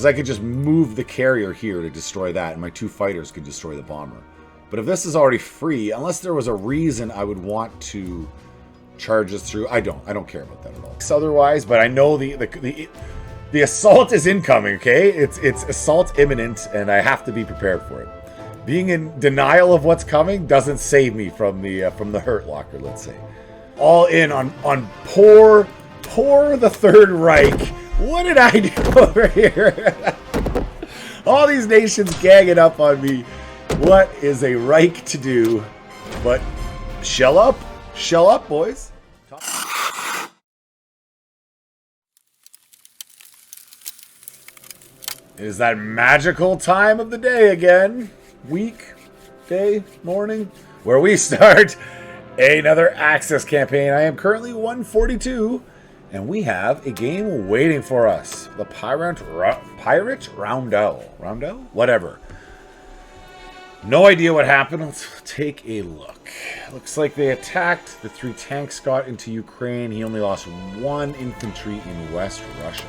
Because I could just move the carrier here to destroy that, and my 2 fighters could destroy the bomber. But if this is already free, unless there was a reason I would want to charge this through, I don't care about that at all. Otherwise, but I know the assault is incoming, okay? It's assault imminent, and I have to be prepared for it. Being in denial of what's coming doesn't save me from the hurt locker, let's say. All in on poor the Third Reich. What did I do over here? All these nations ganging up on me. What is a Reich to do but shell up? Shell up, boys. It is that magical time of the day again. Week, day, morning, where we start another Axis campaign. I am currently 142, and we have a game waiting for us. The Pirate Roundel. Roundel? Whatever. No idea what happened. Let's take a look. Looks like they attacked. The 3 tanks got into Ukraine. He only lost 1 infantry in West Russia.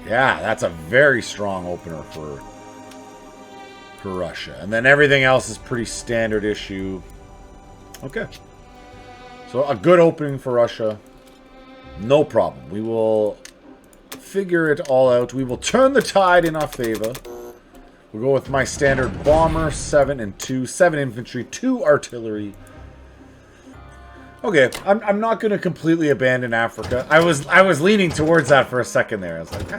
Yeah, that's a very strong opener for Russia. And then everything else is pretty standard issue. Okay. So a good opening for Russia. No problem. We will figure it all out. We will turn the tide in our favor. We'll go with my standard bomber, 7 and 2. 7 infantry, 2 artillery. Okay, I'm not going to completely abandon Africa. I was leaning towards that for a second there. I was like,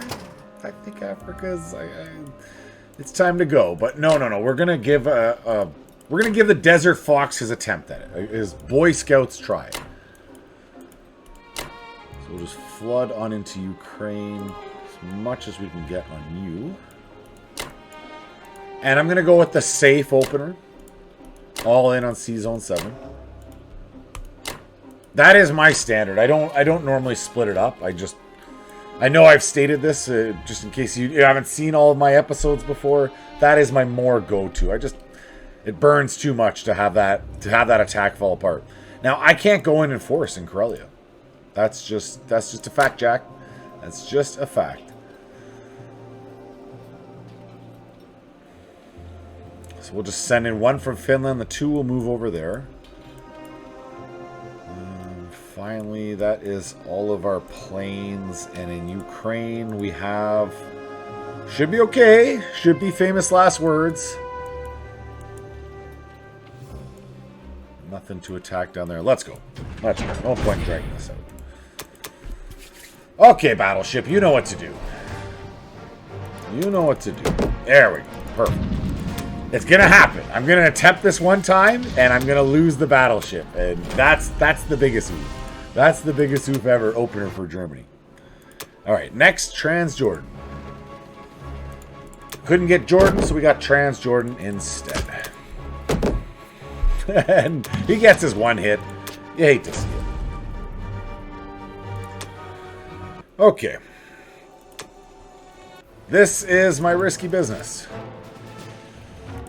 I think Africa's... it's time to go. But no. We're going to give the Desert Fox his attempt at it. His Boy Scouts try it. So we'll just flood on into Ukraine as much as we can get on you. And I'm going to go with the safe opener. All in on C-Zone 7. That is my standard. I don't normally split it up. I know I've stated this just in case you haven't seen all of my episodes before. That is my more go-to. It burns too much to have that attack fall apart. Now I can't go in and force in Karelia. That's just a fact, Jack. That's just a fact. So we'll just send in 1 from Finland. The 2 will move over there. Finally, that is all of our planes. And in Ukraine, we have... Should be okay. Should be famous last words. Nothing to attack down there. Let's go. Let's go. No point dragging this out. Okay, battleship. You know what to do. You know what to do. There we go. Perfect. It's going to happen. I'm going to attempt this one time, and I'm going to lose the battleship. And that's the biggest oof. That's the biggest oof ever opener for Germany. All right, next, Transjordan. Couldn't get Jordan, so we got Transjordan instead. And he gets his 1 hit. You hate to see it. Okay. This is my risky business.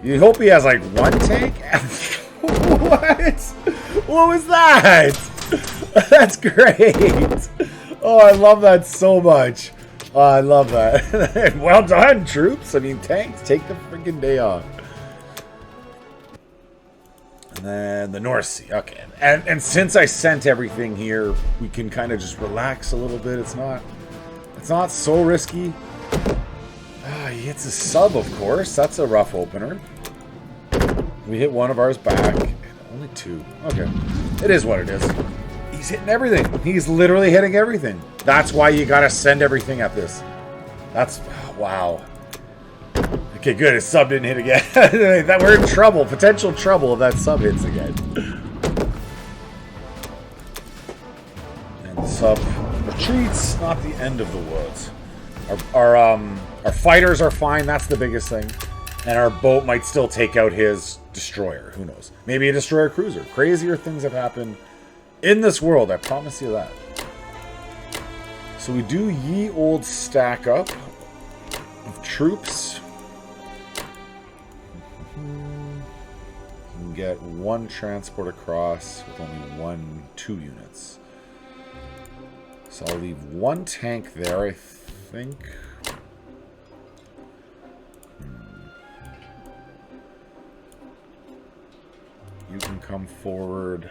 You hope he has like 1 tank? What? What was that? That's great. Oh, I love that so much. Oh, I love that. Well done, troops. I mean, tanks, take the freaking day off. And then the North Sea. Okay. And since I sent everything here, we can kind of just relax a little bit. It's not so risky. He hits a sub, of course. That's a rough opener. We hit 1 of ours back. And only 2. Okay. It is what it is. He's hitting everything. He's literally hitting everything. That's why you gotta send everything at this. That's... Wow. Okay, good. His sub didn't hit again. We're in trouble. Potential trouble if that sub hits again. And the sub retreats. Not the end of the woods. Our fighters are fine. That's the biggest thing. And our boat might still take out his destroyer. Who knows? Maybe a destroyer cruiser. Crazier things have happened in this world. I promise you that. So we do ye old stack up of troops. You can get 1 transport across with only 2 units. So I'll leave 1 tank there, I think. come forward.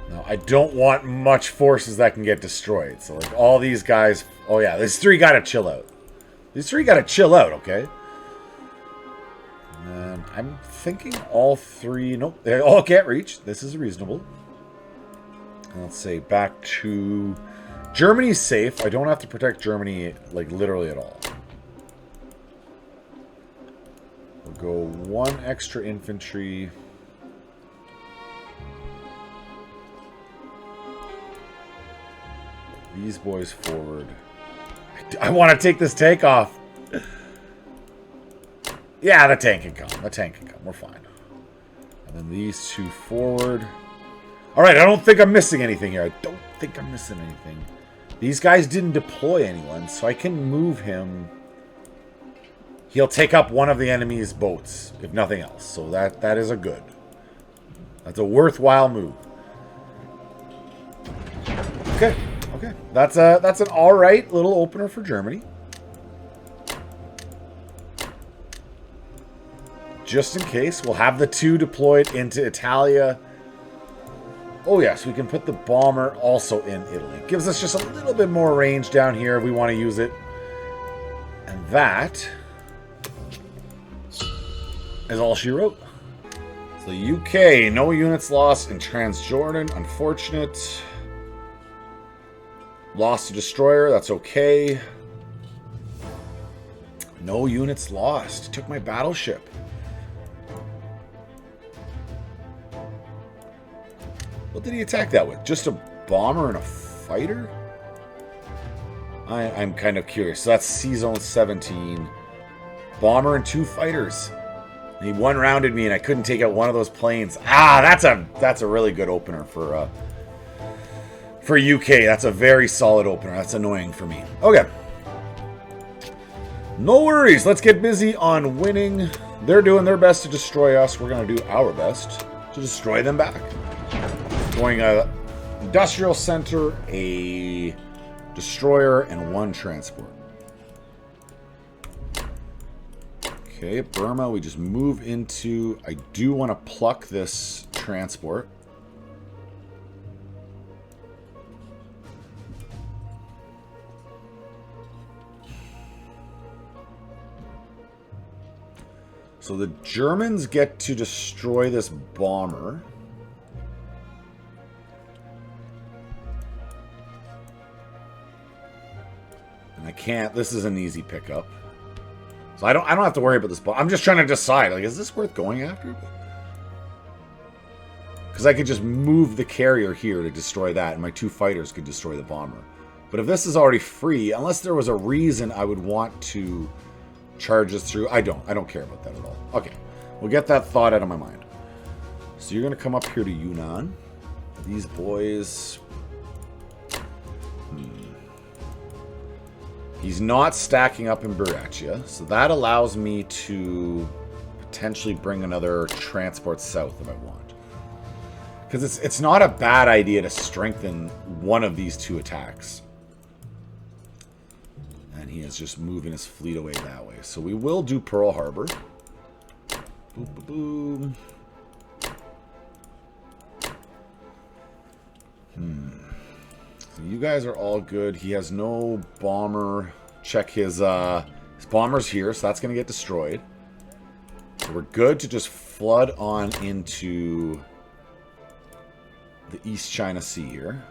Now, I don't want much forces that can get destroyed. So, like, all these guys... Oh, yeah, these three gotta chill out. These three gotta chill out, okay? And I'm thinking all three... Nope, they all can't reach. This is reasonable. And let's say back to... Germany's safe. I don't have to protect Germany, like, literally at all. We'll go one extra infantry... These boys forward. I want to take this tank off. Yeah, the tank can come. The tank can come. We're fine. And then these two forward. Alright, I don't think I'm missing anything here. I don't think I'm missing anything. These guys didn't deploy anyone, so I can move him. He'll take up one of the enemy's boats, if nothing else. So that is a good. That's a worthwhile move. Okay. Okay, that's an all right little opener for Germany. Just in case, we'll have the two deployed into Italia. Oh yes, we can put the bomber also in Italy. Gives us just a little bit more range down here if we want to use it. And that is all she wrote. So the UK, no units lost in Transjordan. Unfortunate. Lost a destroyer, that's okay. No units lost. Took my battleship. What did he attack that with? Just a bomber and a fighter? I'm kind of curious. So that's C-Zone 17. Bomber and two fighters. And he one-rounded me and I couldn't take out one of those planes. Ah, that's a really good opener for UK. That's a very solid opener. That's annoying for me. Okay. No worries. Let's get busy on winning. They're doing their best to destroy us. We're going to do our best to destroy them back. Going a industrial center, a destroyer, and one transport. Okay, Burma, we just move into... I do want to pluck this transport. So the Germans get to destroy this bomber. And I can't. This is an easy pickup. So I don't have to worry about this bomber. I'm just trying to decide, like, is this worth going after? Because I could just move the carrier here to destroy that, and my two fighters could destroy the bomber. But if this is already free, unless there was a reason I would want to charge this through, I don't care about that at all. Okay, we'll get that thought out of my mind. So you're going to come up here to Yunnan. These boys... He's not stacking up in Burachia, so that allows me to potentially bring another transport south if I want. Because it's not a bad idea to strengthen one of these two attacks. And he is just moving his fleet away that way. So we will do Pearl Harbor. Boom, boom, boom. So you guys are all good. He has no bomber. Check his bomber's here, so that's going to get destroyed. So we're good to just flood on into the East China Sea here.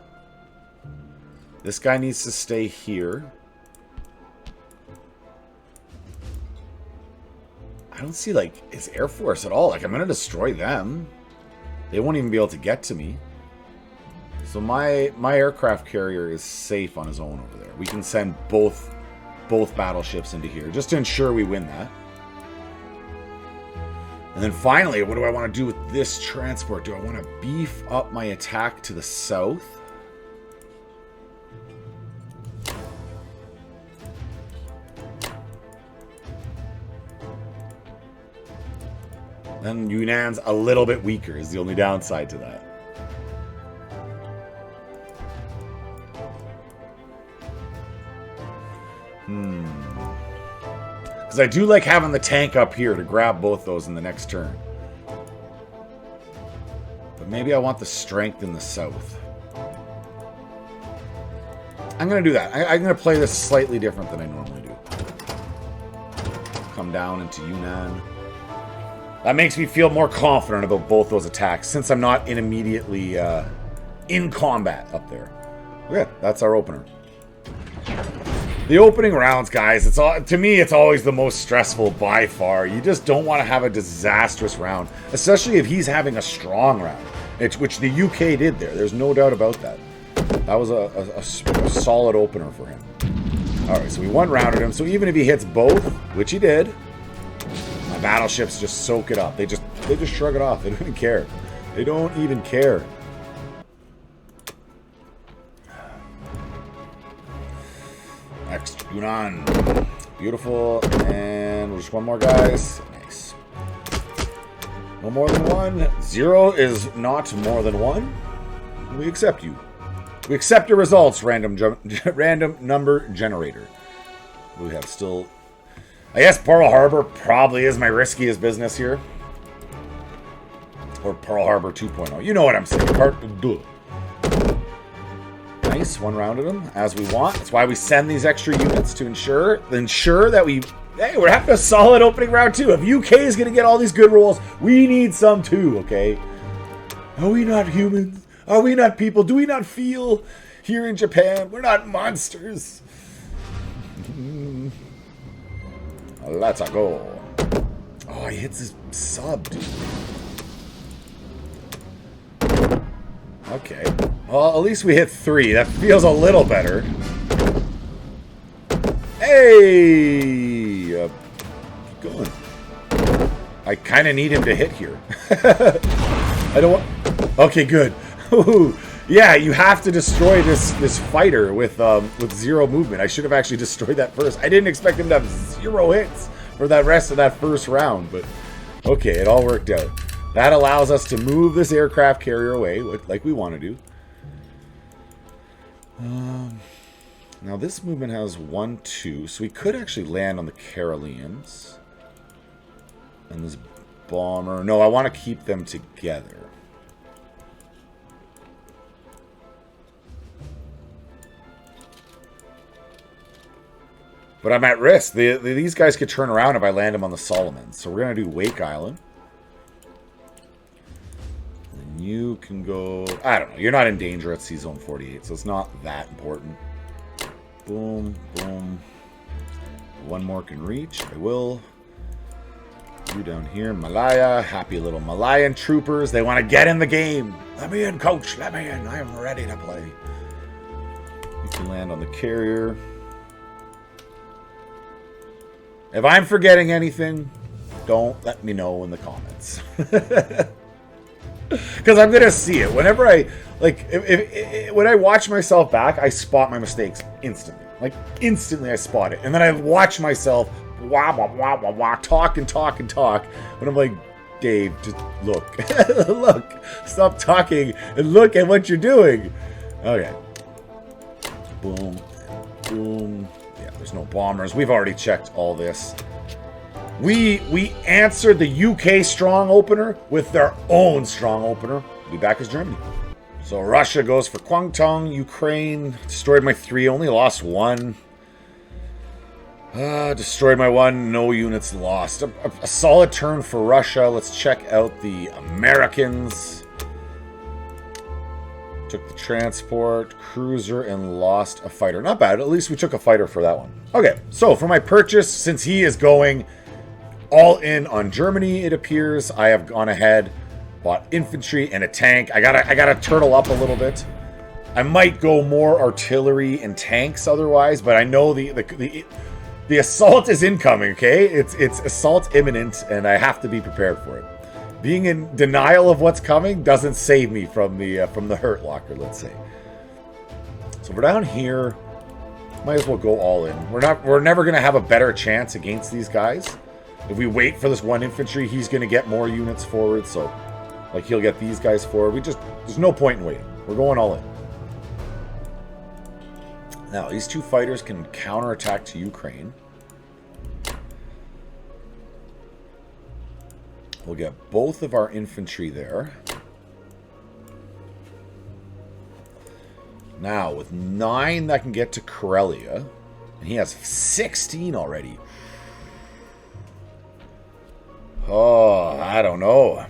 This guy needs to stay here. I don't see, like, his Air Force at all. Like, I'm going to destroy them. They won't even be able to get to me. So my aircraft carrier is safe on his own over there. We can send both battleships into here just to ensure we win that. And then finally, what do I want to do with this transport? Do I want to beef up my attack to the south? Then Yunnan's a little bit weaker is the only downside to that. Because I do like having the tank up here to grab both those in the next turn. But maybe I want the strength in the south. I'm going to do that. I'm going to play this slightly different than I normally do. Come down into Yunnan. That makes me feel more confident about both those attacks, since I'm not immediately in combat up there. Okay, that's our opener. The opening rounds, guys, to me, it's always the most stressful by far. You just don't want to have a disastrous round, especially if he's having a strong round, which the UK did there. There's no doubt about that. That was a solid opener for him. All right, so we one-rounded him. So even if he hits both, which he did, my battleships just soak it up. They just shrug it off. They don't even care. They don't even care. Next, Yunnan. Beautiful. And just one more, guys. Nice. No more than one. 0 is not more than 1. We accept you. We accept your results, random number generator. We have still... I guess Pearl Harbor probably is my riskiest business here. Or Pearl Harbor 2.0. You know what I'm saying. Nice, one-rounded them as we want. That's why we send these extra units to ensure that we... Hey, we're having a solid opening round too. If UK is going to get all these good rolls, we need some too, okay? Are we not humans? Are we not people? Do we not feel here in Japan? We're not monsters. Let's go. Oh, he hits his sub, dude. Okay. Well, at least we hit 3. That feels a little better. Hey! Keep going. I kind of need him to hit here. I don't want... Okay, good. Ooh, yeah, you have to destroy this fighter with 0 movement. I should have actually destroyed that first. I didn't expect him to have 0 hits for the rest of that first round, but okay, it all worked out. That allows us to move this aircraft carrier away, like we want to do. Now this movement has 1, 2, so we could actually land on the Karelians. And this bomber... No, I want to keep them together. But I'm at risk. These guys could turn around if I land them on the Solomons. So we're going to do Wake Island. And you can go... I don't know. You're not in danger at Sea Zone 48, so it's not that important. Boom, boom. One more can reach. I will. You down here, Malaya. Happy little Malayan troopers. They want to get in the game. Let me in, coach. Let me in. I am ready to play. You can land on the carrier. If I'm forgetting anything, don't let me know in the comments. Because I'm going to see it. Whenever I, like, when I watch myself back, I spot my mistakes instantly. Like, instantly I spot it. And then I watch myself, talk and talk and talk. When I'm like, Dave, just look. Look. Stop talking and look at what you're doing. Okay. Boom. Boom. There's no bombers. We've already checked all this. We answered the UK strong opener with their own strong opener. We'll be back as Germany. So Russia goes for Kwangtung. Ukraine destroyed my 3, only lost 1. Destroyed my 1, no units lost. A solid turn for Russia. Let's check out the Americans. Took the transport, cruiser, and lost a fighter. Not bad. At least we took a fighter for that one. Okay, so for my purchase, since he is going all in on Germany, it appears, I have gone ahead, bought infantry and a tank. I gotta turtle up a little bit. I might go more artillery and tanks otherwise, but I know the assault is incoming. Okay, it's assault imminent, and I have to be prepared for it. Being in denial of what's coming doesn't save me from the hurt locker, let's say. So we're down here. Might as well go all in. We're never gonna have a better chance against these guys. If we wait for this 1 infantry, he's gonna get more units forward. So, like, he'll get these guys forward. There's no point in waiting. We're going all in. Now these 2 fighters can counterattack to Ukraine. We'll get both of our infantry there. Now, with 9 that can get to Karelia, and he has 16 already. Oh, I don't know.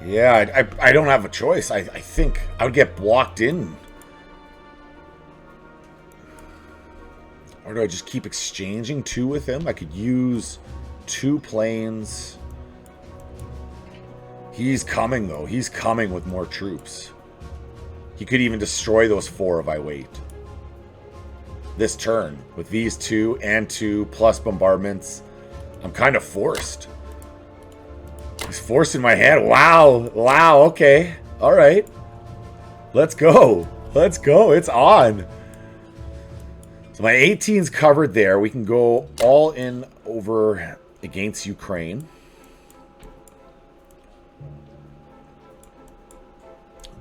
Yeah, I don't have a choice. I think I would get blocked in. Or do I just keep exchanging 2 with him? I could use 2 planes. He's coming, though. He's coming with more troops. He could even destroy those 4 if I wait. This turn, with these 2 and 2 plus bombardments, I'm kind of forced. He's forcing my hand. Wow. Wow, okay. Alright. Let's go. Let's go. It's on. So my 18's covered there. We can go all in over against Ukraine.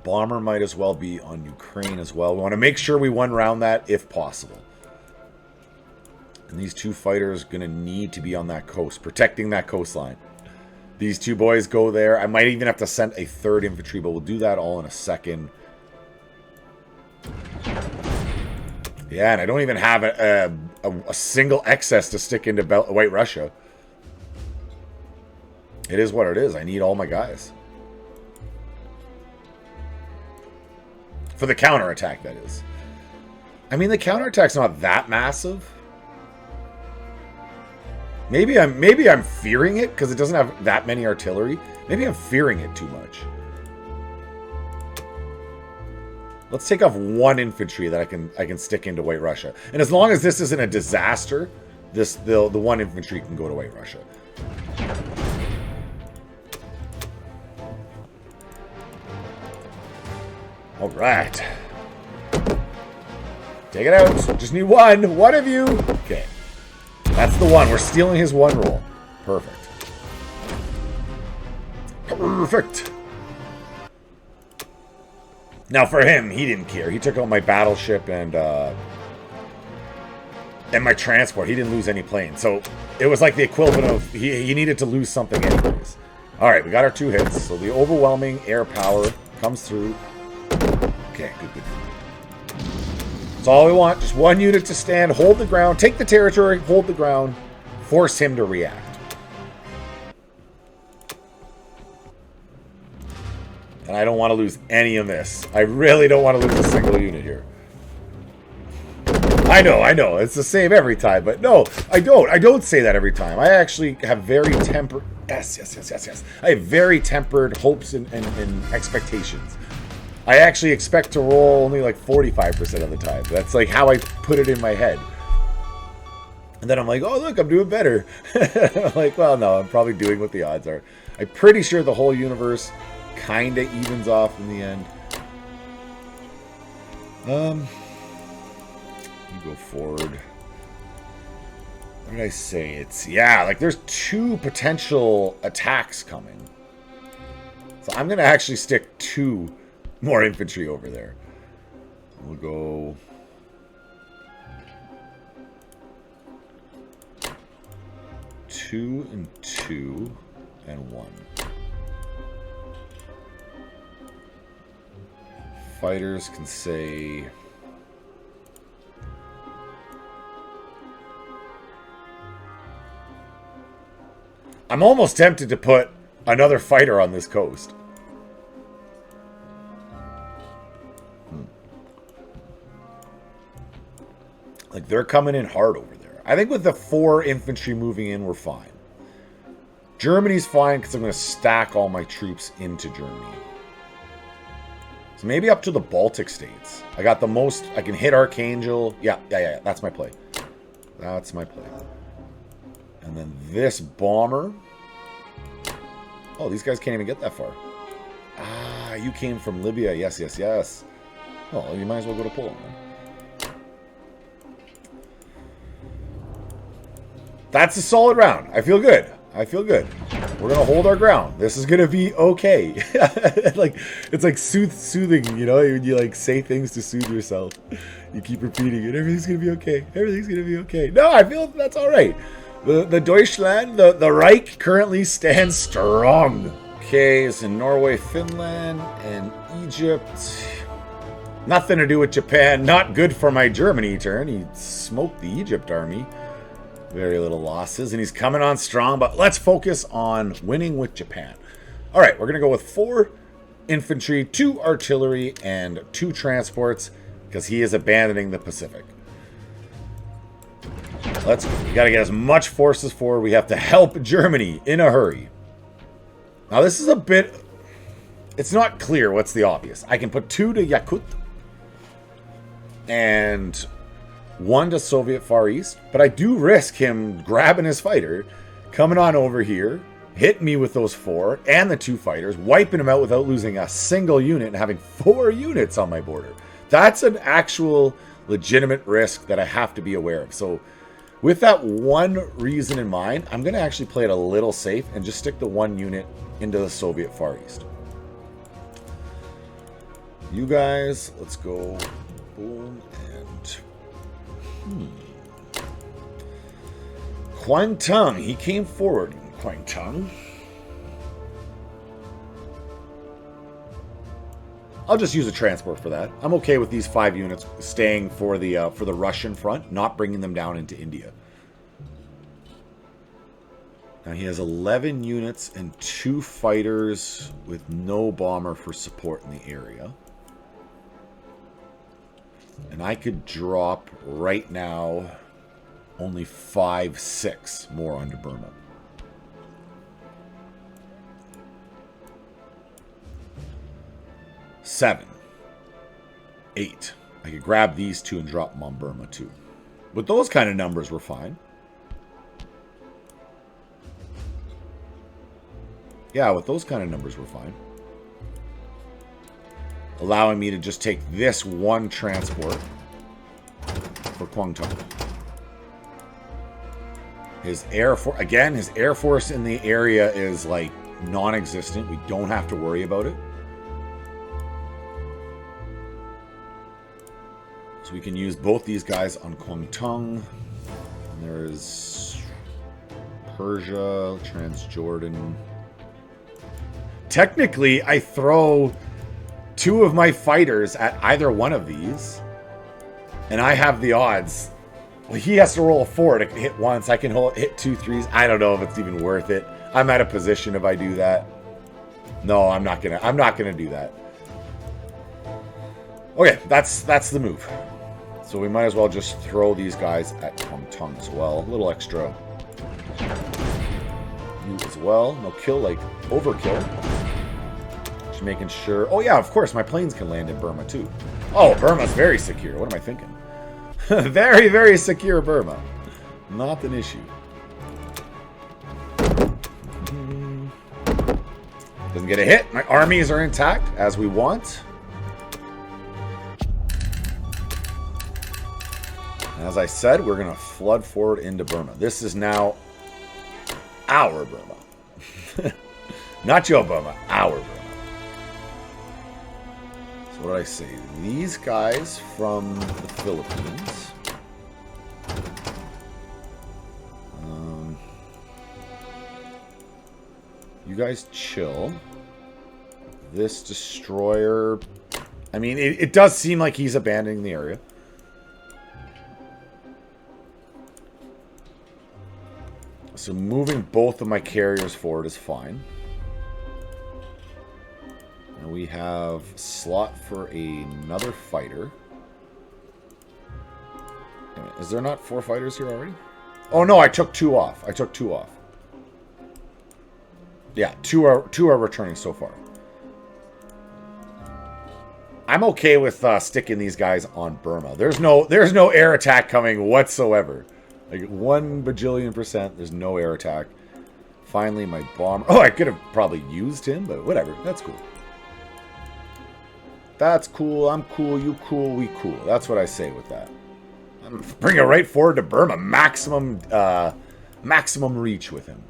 Bomber might as well be on Ukraine as well. We want to make sure we one round that if possible. And these 2 fighters are going to need to be on that coast, protecting that coastline. These 2 boys go there. I might even have to send a 3rd infantry, but we'll do that all in a second. Yeah, and I don't even have a single excess to stick into White Russia. It is what it is. I need all my guys. For the counterattack, that is. I mean, the counterattack's not that massive. Maybe I'm fearing it because it doesn't have that many artillery. Maybe I'm fearing it too much. Let's take off 1 infantry that I can stick into White Russia. And as long as this isn't a disaster, the 1 infantry can go to White Russia. All right. Take it out. Just need 1. One of you. Okay. That's the 1. We're stealing his 1 roll. Perfect. Perfect. Now for him, he didn't care. He took out my battleship and my transport. He didn't lose any planes. So it was like the equivalent of he needed to lose something anyways. All right, we got our 2 hits. So the overwhelming air power comes through. Okay, good. That's all we want. Just 1 unit to stand, hold the ground, take the territory, hold the ground, force him to react. And I don't want to lose any of this. I really don't want to lose a single unit here. I know. It's the same every time. But no, I don't. I don't say that every time. I actually have very tempered... Yes. I have very tempered hopes and expectations. I actually expect to roll only like 45% of the time. That's like how I put it in my head. And then I'm like, oh, look, I'm doing better. I'm like, well, no, I'm probably doing what the odds are. I'm pretty sure the whole universe kind of evens off in the end. You go forward. What did I say? It's, yeah, like there's 2 potential attacks coming. So I'm going to actually stick 2 more infantry over there. We'll go... 2 and 2 and 1. Fighters can say... I'm almost tempted to put another fighter on this coast. Like, they're coming in hard over there. I think with the 4 infantry moving in, we're fine. Germany's fine because I'm going to stack all my troops into Germany. So maybe up to the Baltic states. I got the most... I can hit Archangel. Yeah. That's my play. That's my play. And then this bomber... Oh, these guys can't even get that far. Ah, you came from Libya. Yes. Well, you might as well go to Poland, then. That's a solid round. I feel good. We're gonna hold our ground. This is gonna be okay. Like it's like soothing, you know. You like say things to soothe yourself. You keep repeating it. Everything's gonna be okay. Everything's gonna be okay. No, I feel that's all right. The Deutschland, the Reich currently stands strong. Okay, it's in Norway, Finland, and Egypt. Nothing to do with Japan. Not good for my Germany turn. He smoked the Egypt army. Very little losses, and he's coming on strong, but let's focus on winning with Japan. All right, we're going to go with 4 infantry, 2 artillery, and 2 transports, because he is abandoning the Pacific. Let's go. We got to get as much forces forward. We have to help Germany in a hurry. Now, this is a bit... It's not clear what's the obvious. I can put 2 to Yakut and 1 to Soviet Far East, but I do risk him grabbing his fighter, coming on over here, hitting me with those 4 and the 2 fighters, wiping him out without losing a single unit and having 4 units on my border. That's an actual legitimate risk that I have to be aware of. So with that one reason in mind, I'm going to actually play it a little safe and just stick the 1 unit into the Soviet Far East. You guys, let's go. Boom and... Kwangtung, he came forward. Kwangtung. I'll just use a transport for that. I'm okay with these 5 units staying for the Russian front, not bringing them down into India. Now he has 11 units and 2 fighters with no bomber for support in the area. And I could drop right now only 5, 6 more onto Burma. Seven, 8. I could grab these 2 and drop them on Burma too. With those kind of numbers, we're fine. Yeah, with those kind of numbers, we're fine. Allowing me to just take this 1 transport for Kwangtung. His air force, again, his air force in the area is like non-existent. We don't have to worry about it. So we can use both these guys on Kwangtung. There's Persia, Transjordan. Technically, I throw 2 of my fighters at either one of these, and I have the odds. Well, he has to roll a 4 to hit once. I can hit 2 3s. I don't know if it's even worth it. I'm out of position if I do that. No, I'm not gonna do that. Okay, that's the move. So we might as well just throw these guys at Kwangtung as well. A little extra. You as well. No kill, like overkill. Just making sure. Oh yeah, of course, my planes can land in Burma too. Oh, Burma's very secure. What am I thinking? Very, very secure Burma. Not an issue. Doesn't get a hit. My armies are intact as we want. As I said, we're going to flood forward into Burma. This is now our Burma. Not your Burma, our Burma. So what did I say? These guys from the Philippines. You guys chill. This destroyer... I mean, it does seem like he's abandoning the area. So moving both of my carriers forward is fine. And we have slot for another fighter. Is there not 4 fighters here already? Oh no, I took 2 off. I took 2 off. Yeah, 2 are returning so far. I'm okay with sticking these guys on Burma. There's no air attack coming whatsoever. Like 1 bajillion%, there's no air attack. Finally, my bomber. Oh, I could have probably used him, but whatever. That's cool. That's cool. I'm cool. You cool. We cool. That's what I say with that. Bring it right forward to Burma. Maximum reach with him.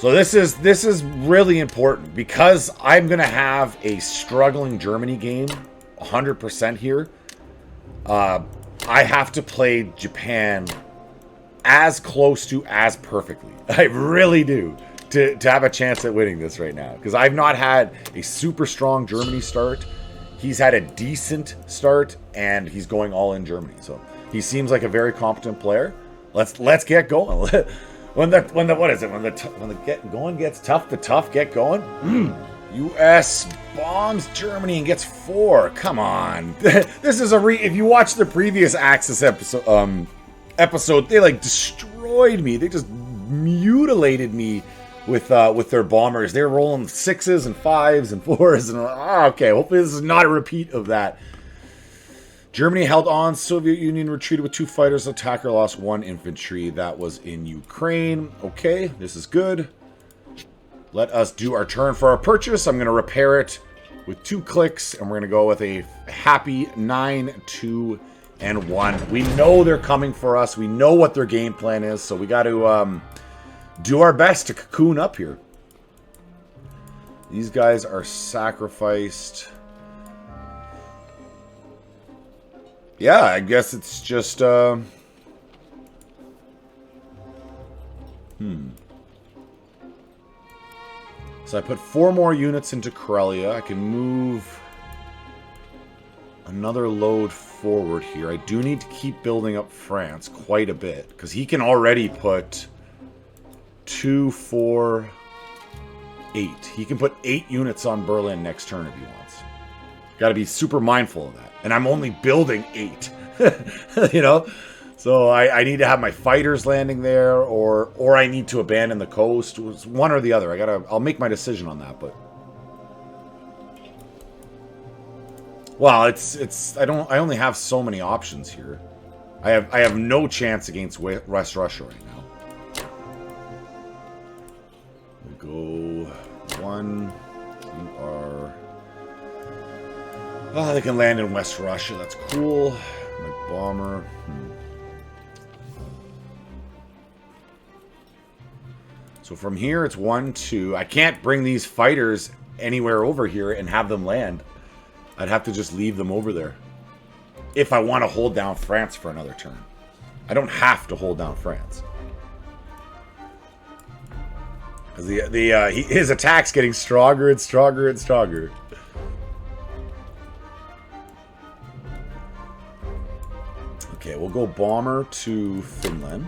So this is really important because I'm going to have a struggling Germany game 100% here. I have to play Japan as close to as perfectly. I really do to have a chance at winning this right now because I've not had a super strong Germany start. He's had a decent start and he's going all in Germany. So he seems like a very competent player. Let's get going. When the going gets tough, the tough get going. U.S. bombs Germany and gets 4. Come on, this is if you watch the previous Axis episode, they like destroyed me. They just mutilated me with their bombers. They're rolling 6s and 5s and 4s, and okay, hopefully this is not a repeat of that. Germany held on. Soviet Union retreated with 2 fighters. Attacker lost 1 infantry. That was in Ukraine. Okay, this is good. Let us do our turn for our purchase. I'm going to repair it with 2 clicks, and we're going to go with a happy 9, 2, and 1. We know they're coming for us. We know what their game plan is, so we got to do our best to cocoon up here. These guys are sacrificed. Yeah, I guess it's just, So I put 4 more units into Karelia. I can move another load forward here. I do need to keep building up France quite a bit, because he can already put 2, 4, 8. He can put 8 units on Berlin next turn if he wants. Got to be super mindful of that. And I'm only building 8, you know? So I need to have my fighters landing there, or I need to abandon the coast. It's one or the other. I'll make my decision on that, but... Well, I only have so many options here. I have no chance against West Russia right now. We'll go 1. You are... Oh, they can land in West Russia. That's cool. My bomber. So from here, it's 1, 2. I can't bring these fighters anywhere over here and have them land. I'd have to just leave them over there. If I want to hold down France for another turn. I don't have to hold down France. Because his attack's getting stronger and stronger and stronger. Okay, we'll go bomber to Finland.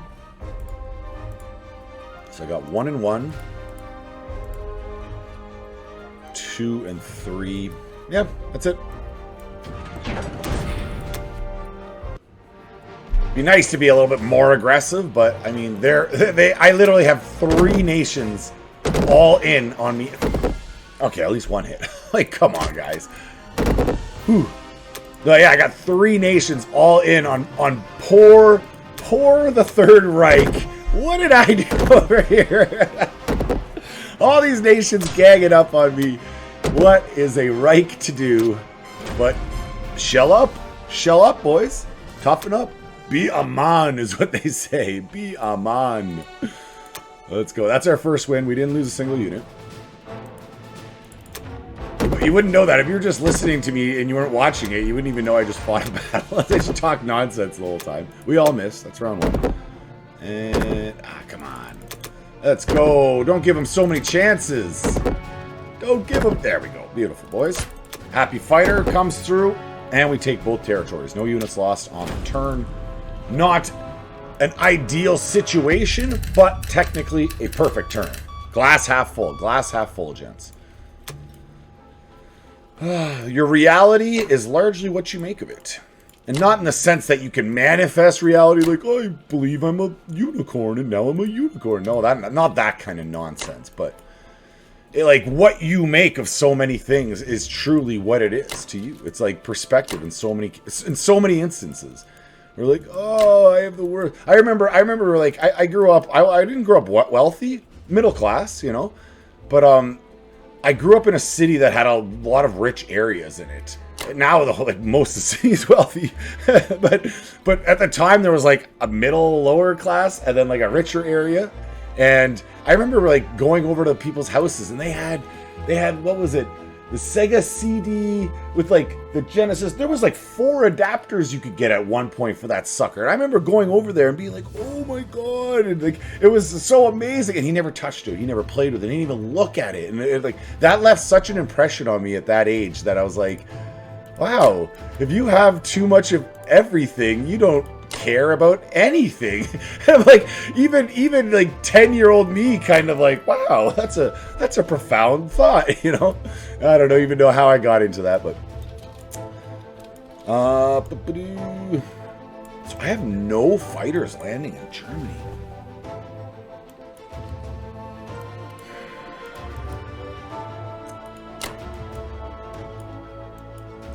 So I got 1 and 1. 2 and 3. Yeah, that's it. Be nice to be a little bit more aggressive, but I mean, I literally have 3 nations all in on me. Okay, at least 1 hit. Like, come on, guys. Whew. No, yeah, I got 3 nations all in on poor the Third Reich. What did I do over here? All these nations ganging up on me. What is a Reich to do? But shell up, boys. Toughen up. Be a man is what they say. Be a man. Let's go. That's our first win. We didn't lose a single unit. You wouldn't know that. If you were just listening to me and you weren't watching it, you wouldn't even know I just fought a battle. I just talk nonsense the whole time. We all missed. That's round 1. And, come on. Let's go. Don't give him so many chances. Don't give him... There we go. Beautiful, boys. Happy fighter comes through, and we take both territories. No units lost on the turn. Not an ideal situation, but technically a perfect turn. Glass half full. Glass half full, gents. Your reality is largely what you make of it. And not in the sense that you can manifest reality like, oh, I believe I'm a unicorn and now I'm a unicorn. No, not that kind of nonsense. But like what you make of so many things is truly what it is to you. It's like perspective in so many instances. We're like, oh, I have the worst. I remember like I grew up. I didn't grow up wealthy, middle class, you know, but I grew up in a city that had a lot of rich areas in it. Now most of the city is wealthy, but at the time there was like a middle lower class and then like a richer area, And I remember like going over to people's houses, and they had what was it? The Sega CD with like the Genesis. There was like 4 adapters you could get at one point for that sucker. And I remember going over there and being like, "Oh my god!" And like it was so amazing. And he never touched it. He never played with it. He didn't even look at it. And like that left such an impression on me at that age that I was like, "Wow! If you have too much of everything, you don't care about anything." Like even like 10-year-old me kind of like, wow, that's a profound thought, you know. I don't even know how I got into that, but so I have no fighters landing in Germany.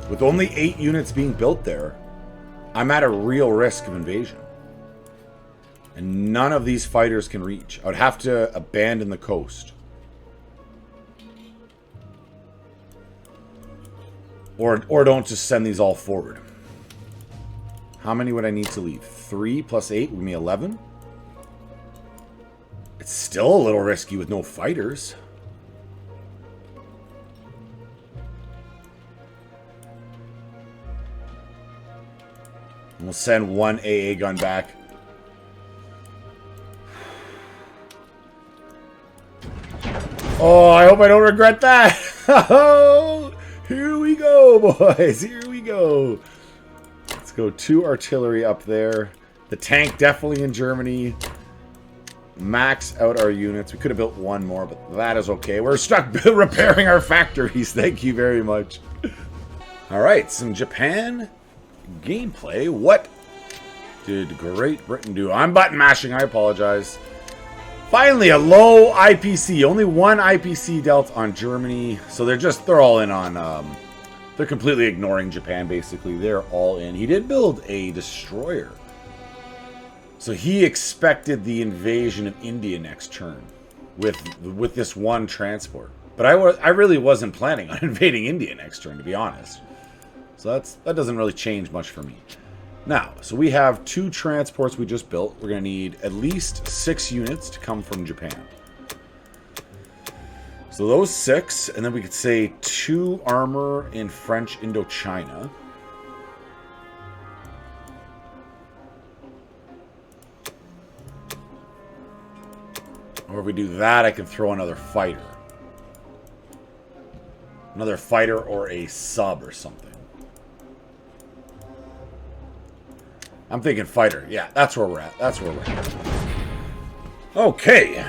With only 8 units being built there, I'm at a real risk of invasion. And none of these fighters can reach. I would have to abandon the coast. Or don't just send these all forward. How many would I need to leave? 3 plus 8 would be 11. It's still a little risky with no fighters. We'll send 1 AA gun back. Oh, I hope I don't regret that. Oh, here we go, boys. Here we go. Let's go 2 artillery up there. The tank definitely in Germany. Max out our units. We could have built 1 more, but that is okay. We're stuck repairing our factories. Thank you very much. All right, some Japan gameplay. What did Great Britain do? I'm button mashing. I apologize. Finally, a low IPC. Only 1 IPC dealt on Germany. So they're all in on... they're completely ignoring Japan, basically. They're all in. He did build a destroyer. So he expected the invasion of India next turn with this 1 transport. But I really wasn't planning on invading India next turn, to be honest. So that doesn't really change much for me. Now, so we have 2 transports we just built. We're going to need at least 6 units to come from Japan. So those 6, and then we could say 2 armor in French Indochina. Or if we do that, I can throw another fighter. Another fighter or a sub or something. I'm thinking fighter. Yeah, that's where we're at. That's where we're at. Okay.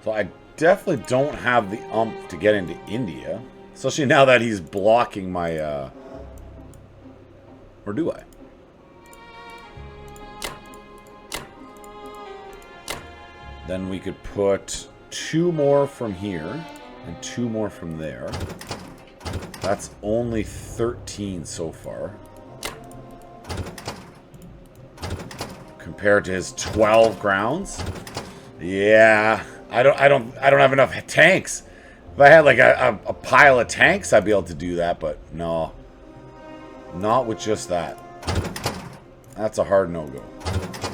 So I definitely don't have the to get into India. Especially now that he's blocking my... Or do I? Then we could put 2 more from here and 2 more from there. That's only 13 so far. Compared to his 12 grounds. Yeah, I don't have enough tanks. If I had like a pile of tanks, I'd be able to do that, but no. Not with just that. That's a hard no-go.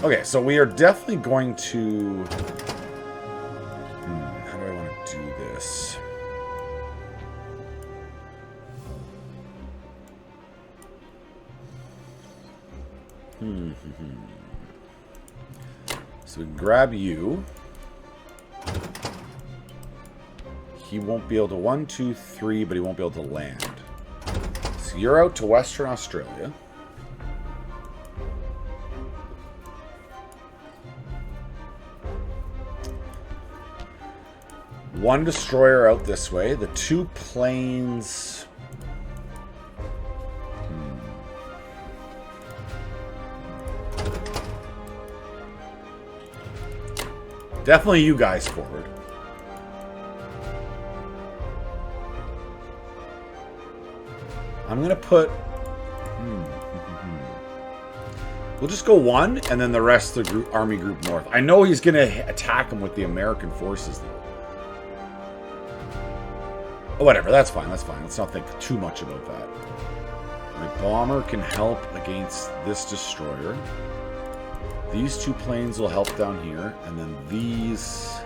Okay, so we are definitely going to... how do I want to do this? So we can grab you. He won't be able to 1, 2, 3, but he won't be able to land. So you're out to Western Australia. One destroyer out this way. The 2 planes... Definitely you guys forward. I'm going to put... We'll just go 1, and then the rest of the army group north. I know he's going to attack him with the American forces, though. Oh, whatever, that's fine, that's fine. Let's not think too much about that. My bomber can help against this destroyer. These 2 planes will help down here, and then these...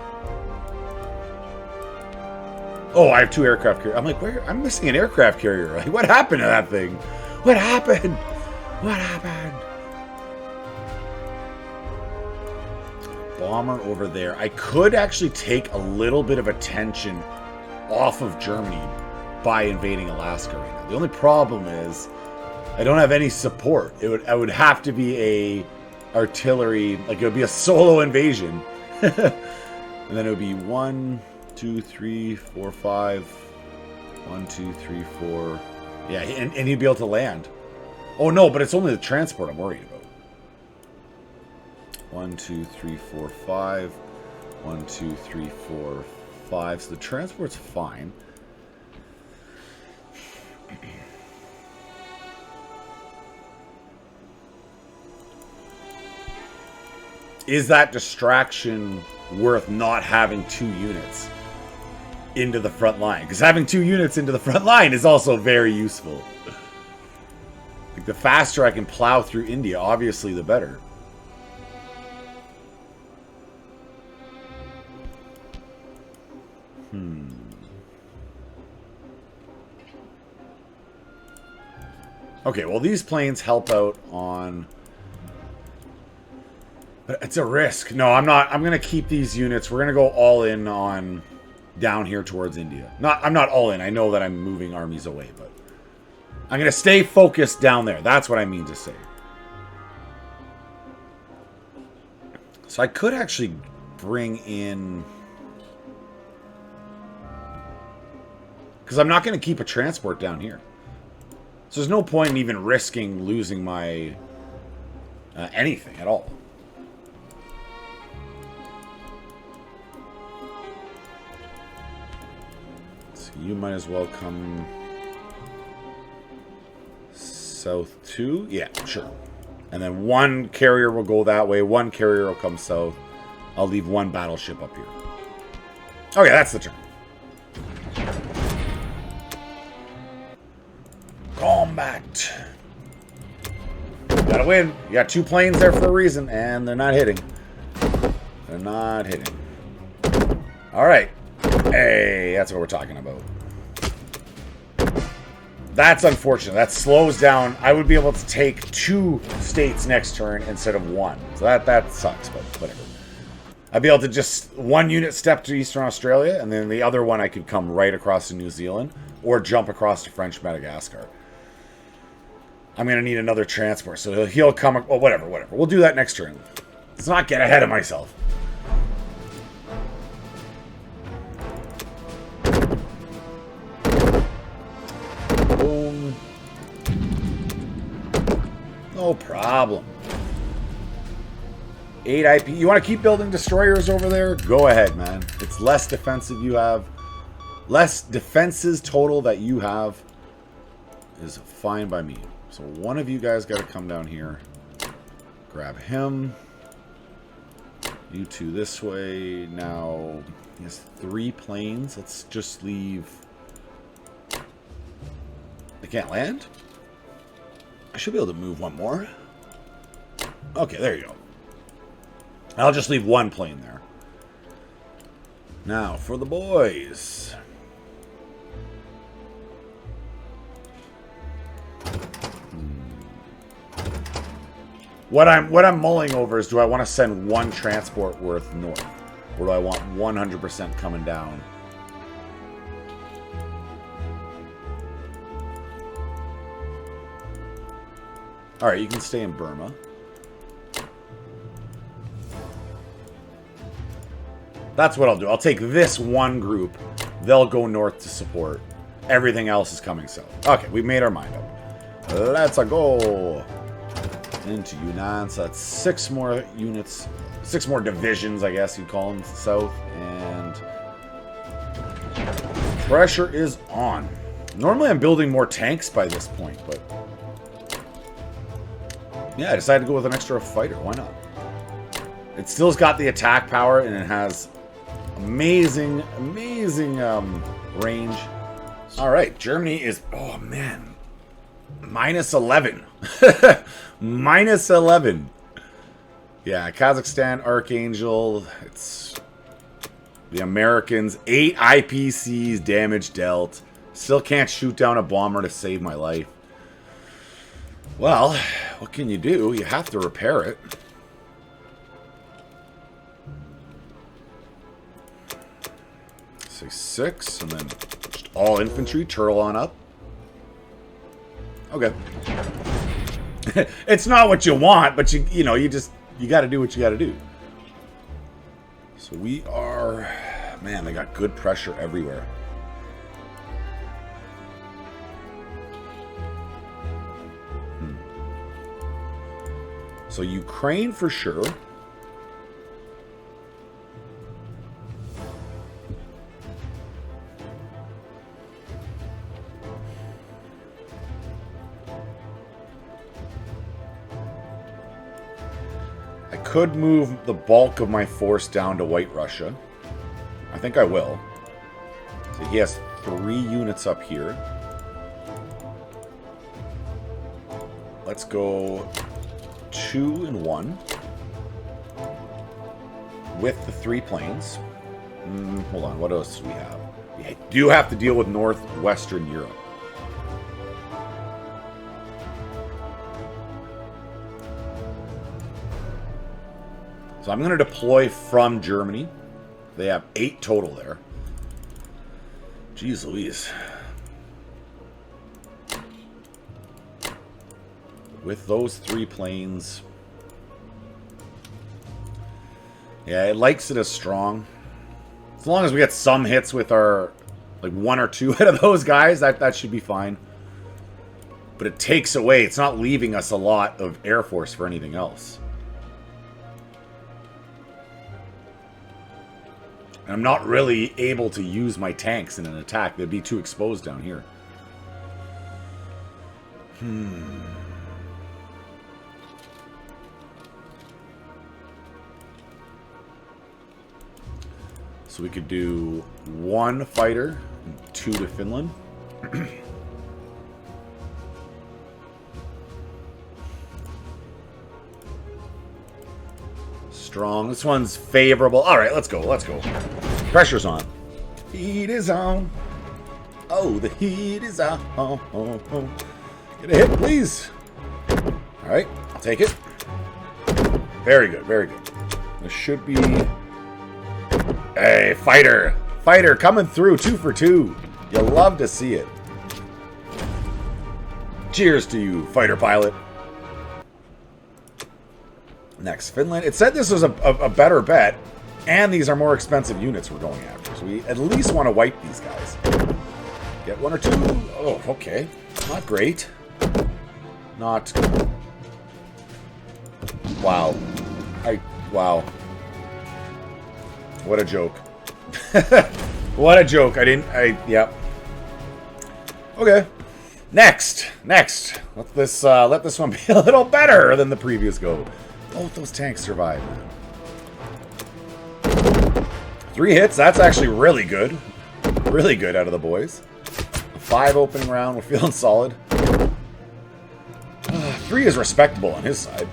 Oh, I have 2 aircraft carriers. I'm like, where? I'm missing an aircraft carrier. Like, what happened to that thing? What happened? What happened? Bomber over there. I could actually take a little bit of attention off of Germany by invading Alaska right now. The only problem is I don't have any support. I would have to be a artillery, like it would be a solo invasion. And then it would be 1, 2, 3, 4, 5. 1, 2, 3, 4. Yeah, and he'd be able to land. Oh no, but it's only the transport I'm worried about. 1, 2, 3, 4, 5. 1, 2, 3, 4, 5. So the transport's fine. Is that distraction worth not having 2 units into the front line? Because having 2 units into the front line is also very useful. Like, the faster I can plow through India, obviously, the better. Okay, well, these planes help out on... But it's a risk. No, I'm not. I'm going to keep these units. We're going to go all in on down here towards India. I'm not all in. I know that I'm moving armies away, but I'm going to stay focused down there. That's what I mean to say. So I could actually bring in... Because I'm not going to keep a transport down here. So there's no point in even risking losing my anything at all. So you might as well come south too. Yeah, sure. And then 1 carrier will go that way. 1 carrier will come south. I'll leave 1 battleship up here. Okay, that's the turn. Combat. Gotta win. You got 2 planes there for a reason, and they're not hitting. They're not hitting. Alright. Hey, that's what we're talking about. That's unfortunate. That slows down. I would be able to take 2 states next turn instead of 1. So that sucks, but whatever. I'd be able to just 1 unit step to Eastern Australia, and then the other one I could come right across to New Zealand, or jump across to French Madagascar. I'm going to need another transport, so he'll come... Well, whatever. We'll do that next turn. Let's not get ahead of myself. Boom. No problem. 8 IP. You want to keep building destroyers over there? Go ahead, man. It's less defensive you have. Less defenses total that you have is fine by me. So one of you guys got to come down here. Grab him. You 2 this way. Now, he has 3 planes. Let's just leave... They can't land? I should be able to move 1 more. Okay, there you go. I'll just leave 1 plane there. Now, for the boys... What I'm mulling over is, do I want to send 1 transport worth north? Or do I want 100% coming down? Alright, you can stay in Burma. That's what I'll do. I'll take this 1 group. They'll go north to support. Everything else is coming south. Okay, we've made our mind up. Let's go into Yunnan. So that's 6 more units, 6 more divisions, I guess you'd call them, south. And pressure is on. Normally I'm building more tanks by this point, but yeah, I decided to go with an extra fighter. Why not? It still's got the attack power, and it has amazing range. All right, Germany is, oh man, -11. -11. Yeah, Kazakhstan, Archangel. It's the Americans. 8 IPCs, damage dealt. Still can't shoot down a bomber to save my life. Well, what can you do? You have to repair it. Say 6, and then just all infantry, turtle on up. Okay. It's not what you want, but you know, you got to do what you got to do. So we are, man, they got good pressure everywhere. So Ukraine for sure. I could move the bulk of my force down to White Russia. I think I will. So he has 3 units up here. Let's go 2 and 1 with the 3 planes. Hold on, what else do we have? We do have to deal with northwestern Europe. So I'm going to deploy from Germany. They have 8 total there. Jeez Louise. With those 3 planes. Yeah, it likes it as strong. As long as we get some hits with our, like 1 or 2 out of those guys, that should be fine. But it takes away, it's not leaving us a lot of Air Force for anything else. And I'm not really able to use my tanks in an attack. They'd be too exposed down here. So we could do 1 fighter and 2 to Finland. Strong. This one's favorable. All right, let's go. Let's go. Pressure's on. Heat is on. Oh, the heat is on. Get a hit, please. All right, I'll take it. Very good. Very good. This should be... Hey, fighter. Fighter coming through. 2 for 2. You love to see it. Cheers to you, fighter pilot. Next, Finland. It said this was a better bet, and these are more expensive units we're going after. So we at least want to wipe these guys. Get 1 or 2. Oh, okay. Not great. Not... Wow. Wow. What a joke. What a joke. Yep. Okay. Next. Let this one be a little better than the previous go. Both those tanks survive, man. 3 hits, that's actually really good. Really good out of the boys. 5 opening round, we're feeling solid. 3 is respectable on his side.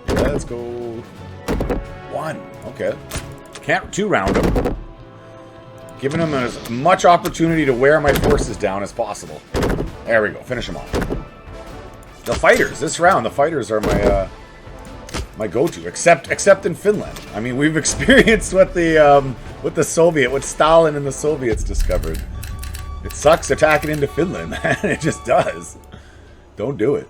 Let's go. 1, okay. Can't 2 round him. Giving him as much opportunity to wear my forces down as possible. There we go, finish him off. The fighters, this round, the fighters are my go-to, except in Finland. I mean, we've experienced what what Stalin and the Soviets discovered. It sucks attacking into Finland, man. It just does. Don't do it.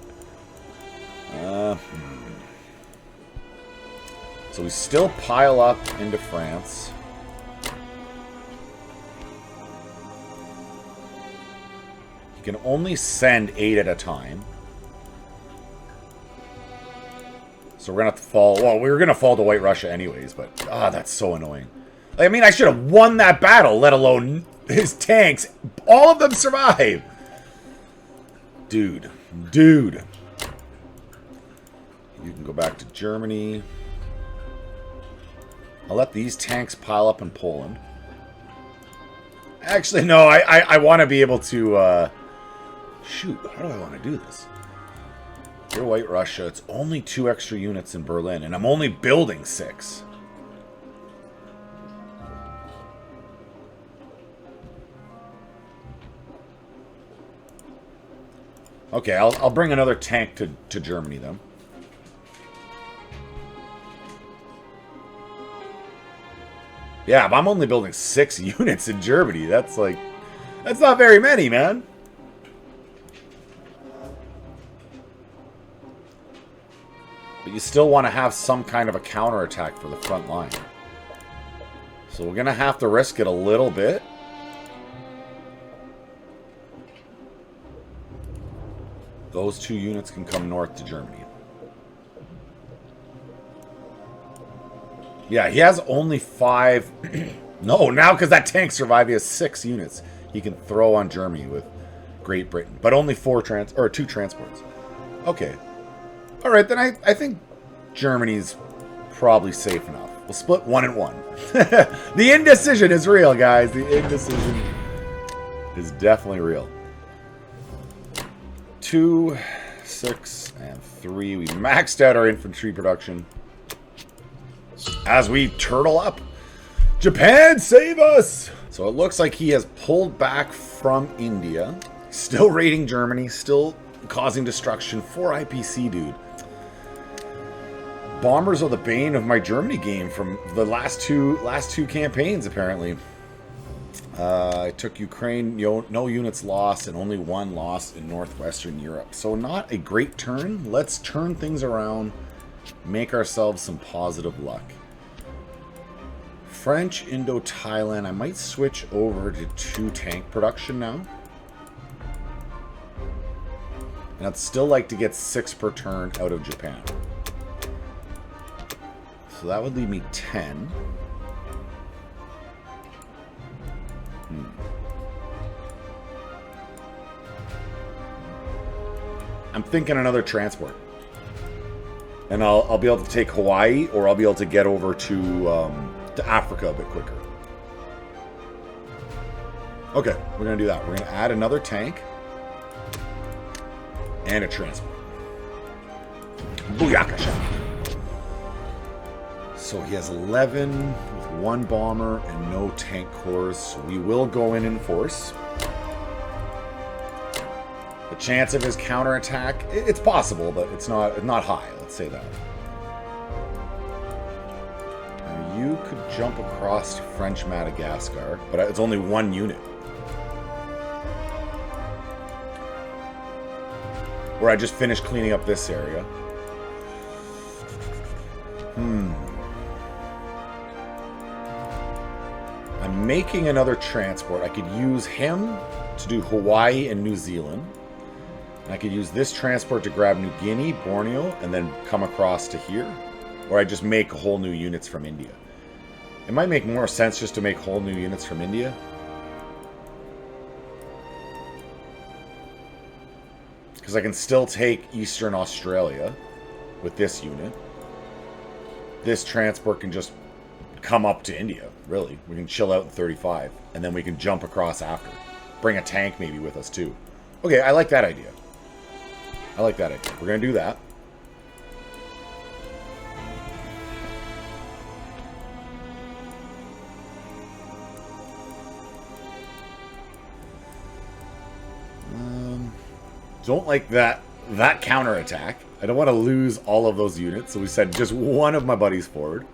So we still pile up into France. You can only send 8 at a time. So we're going to have to fall... Well, we were going to fall to White Russia anyways, but... that's so annoying. Like, I mean, I should have won that battle, let alone his tanks. All of them survive. Dude. You can go back to Germany. I'll let these tanks pile up in Poland. Actually, no, I want to be able to... Shoot, how do I want to do this? You're White Russia. It's only 2 extra units in Berlin, and I'm only building 6. Okay, I'll bring another tank to Germany, then. Yeah, but I'm only building 6 units in Germany. That's like... That's not very many, man. But you still want to have some kind of a counterattack for the front line. So we're going to have to risk it a little bit. Those 2 units can come north to Germany. Yeah, he has only 5... No, now because that tank survived, he has 6 units he can throw on Germany with Great Britain. But only 2 transports. Okay. Alright, then I think Germany's probably safe enough. We'll split 1 and 1. The indecision is real, guys. The indecision is definitely real. 2, 6, and 3. We maxed out our infantry production. As we turtle up. Japan, save us! So it looks like he has pulled back from India. Still raiding Germany. Still causing destruction. 4 IPC, dude. Bombers are the bane of my Germany game from the last two campaigns, apparently. I took Ukraine, no units lost, and only 1 lost in northwestern Europe. So not a great turn. Let's turn things around, make ourselves some positive luck. French, Indo, Thailand. I might switch over to 2 tank production now. And I'd still like to get 6 per turn out of Japan. So that would leave me 10. I'm thinking another transport. And I'll be able to take Hawaii, or I'll be able to get over to Africa a bit quicker. Okay, we're going to do that. We're going to add another tank. And a transport. Booyakasha. So he has 11 with 1 bomber and no tank cores. So we will go in force. The chance of his counterattack, it's possible, but it's not high. Let's say that. Now you could jump across to French Madagascar, but it's only 1 unit. Or I just finished cleaning up this area. I'm making another transport. I could use him to do Hawaii and New Zealand. And I could use this transport to grab New Guinea, Borneo, and then come across to here. Or I just make whole new units from India. It might make more sense just to make whole new units from India. Because I can still take Eastern Australia with this unit. This transport can just come up to India, really. We can chill out in 35, and then we can jump across after. Bring a tank maybe with us, too. Okay, I like that idea. I like that idea. We're going to do that. Don't like that counterattack. I don't want to lose all of those units, so we send just 1 of my buddies forward.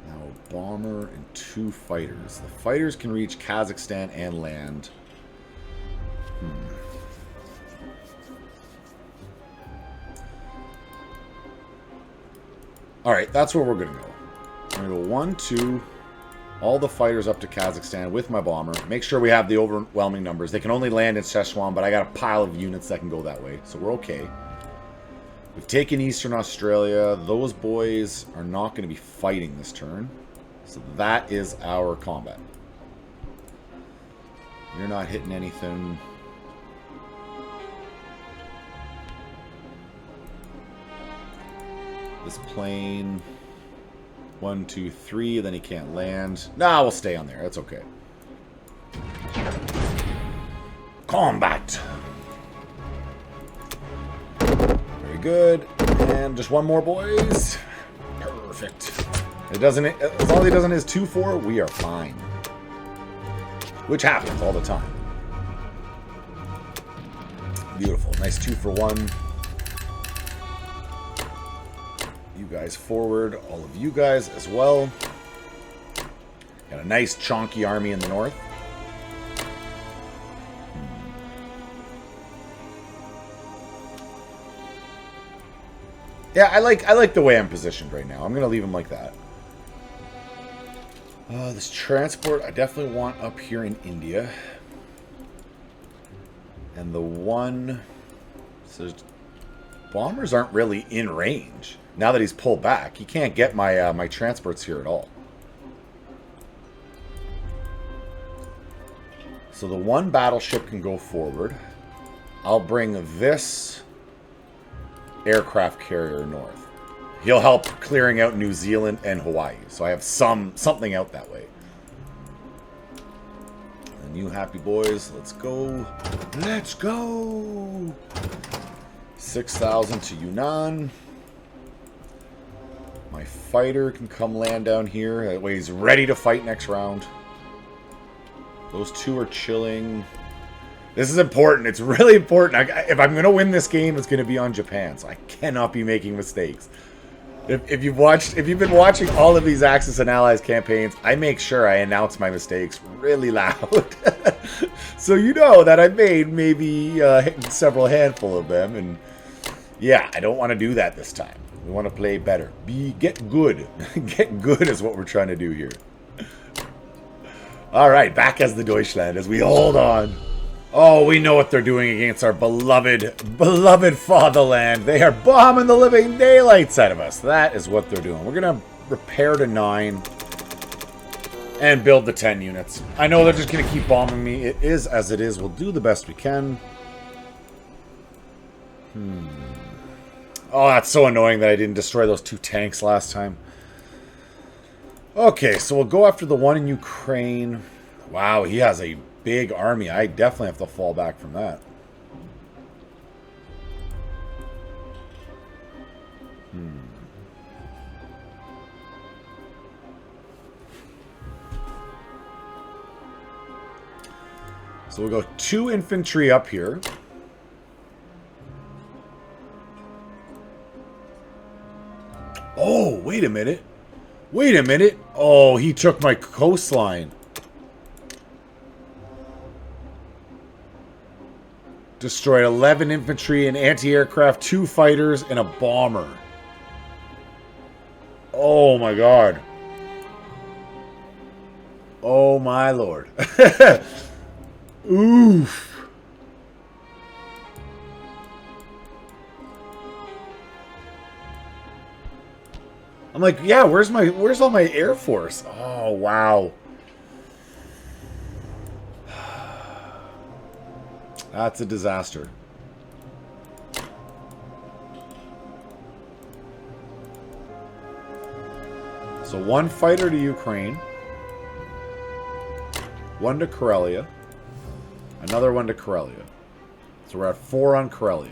Now, bomber and 2 fighters. The fighters can reach Kazakhstan and land. Alright, that's where we're going to go. We're going to go 1, 2... all the fighters up to Kazakhstan with my bomber. Make sure we have the overwhelming numbers. They can only land in Szechuan, but I got a pile of units that can go that way, so we're okay. We've taken Eastern Australia. Those boys are not going to be fighting this turn. So that is our combat. You're not hitting anything. This plane... 1, 2, 3, then he can't land. Nah, we'll stay on there. That's okay. Combat. Very good. And just one more, boys. Perfect. It doesn't. As long as he doesn't his 2-4, we are fine. Which happens all the time. Beautiful. Nice 2-for-1. You guys forward. All of you guys as well. Got a nice chonky army in the north. Yeah, I like the way I'm positioned right now. I'm gonna leave him like that. This transport I definitely want up here in India. And the one... So bombers aren't really in range. Now that he's pulled back, he can't get my my transports here at all. So the one battleship can go forward. I'll bring this aircraft carrier north. He'll help clearing out New Zealand and Hawaii. So I have something out that way. And you happy boys, let's go. Let's go. 6,000 to Yunnan. My fighter can come land down here. That way he's ready to fight next round. Those two are chilling. This is important. It's really important. If I'm going to win this game, it's going to be on Japan. So I cannot be making mistakes. If you've been watching all of these Axis and Allies campaigns, I make sure I announce my mistakes really loud. So you know that I've made maybe several handful of them. And yeah, I don't want to do that this time. We want to play better. Get good. Get good is what we're trying to do here. All right, back as the Deutschland as we hold on. Oh, we know what they're doing against our beloved fatherland. They are bombing the living daylights out of us. That is what they're doing. We're going to repair to 9 and build the 10 units. I know they're just going to keep bombing me. It is as it is. We'll do the best we can. Oh, that's so annoying that I didn't destroy those 2 tanks last time. Okay, so we'll go after the one in Ukraine. Wow, he has a big army. I definitely have to fall back from that. So we'll go 2 infantry up here. Oh, wait a minute. Wait a minute. Oh, he took my coastline. Destroyed 11 infantry, an anti-aircraft, 2 fighters, and a bomber. Oh my god. Oh my lord. Oof. I'm like, yeah, where's all my Air Force? Oh, wow. That's a disaster. So 1 fighter to Ukraine. 1 to Karelia. Another 1 to Karelia. So we're at 4 on Karelia.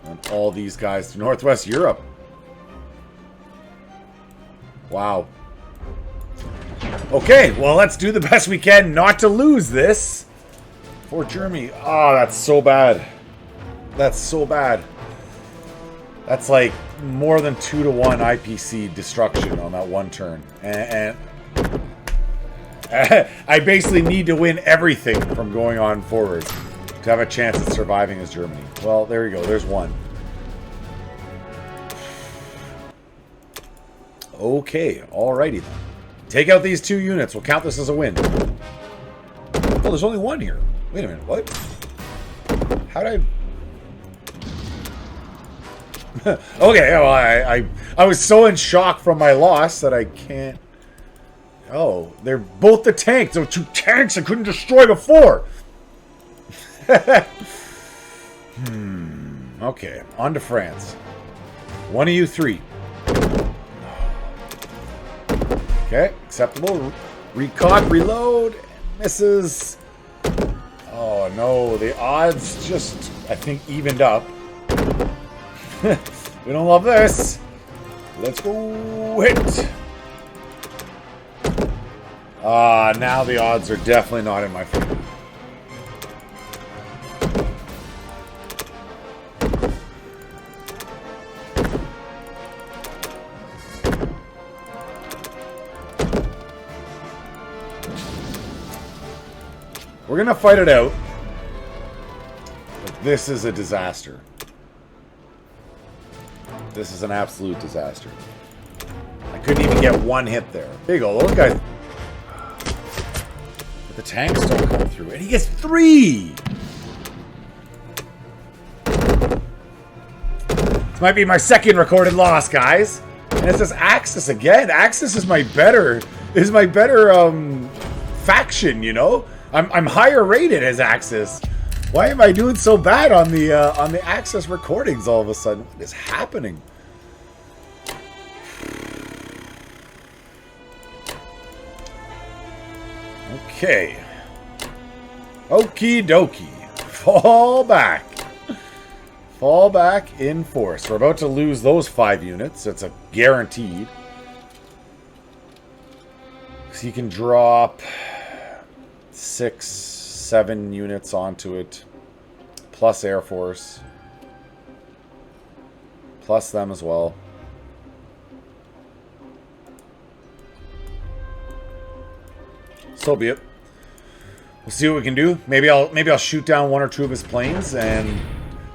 And all these guys to Northwest Europe. Wow. Okay, well, let's do the best we can not to lose this. For Germany. Oh, that's so bad. That's so bad. That's like more than 2-to-1 IPC destruction on that one turn. And I basically need to win everything from going on forward to have a chance at surviving as Germany. Well, there you go. There's 1. Okay, alrighty then. Take out these 2 units. We'll count this as a win. Oh, there's only 1 here. Wait a minute. What? How did I... Okay, well, I was so in shock from my loss that I can't... Oh, they're both the tanks. There were 2 tanks I couldn't destroy before. Okay, on to France. 1 of you 3. Okay, acceptable. Recock, reload, misses. Oh no, the odds just, I think, evened up. We don't love this. Let's go hit. Now the odds are definitely not in my favor. We're gonna fight it out. But this is a disaster. This is an absolute disaster. I couldn't even get one hit there. There you go, those guys. But the tanks don't come through. And he gets 3! This might be my second recorded loss, guys. And it's this Axis again. Axis is my better faction, you know? I'm higher rated as Axis. Why am I doing so bad on the Axis recordings all of a sudden? What is happening? Okay. Okie dokie. Fall back. Fall back in force. We're about to lose those 5 units. It's a guaranteed. So you can drop 6, 7 units onto it. Plus Air Force. Plus them as well. So be it. We'll see what we can do. Maybe I'll shoot down 1 or 2 of his planes and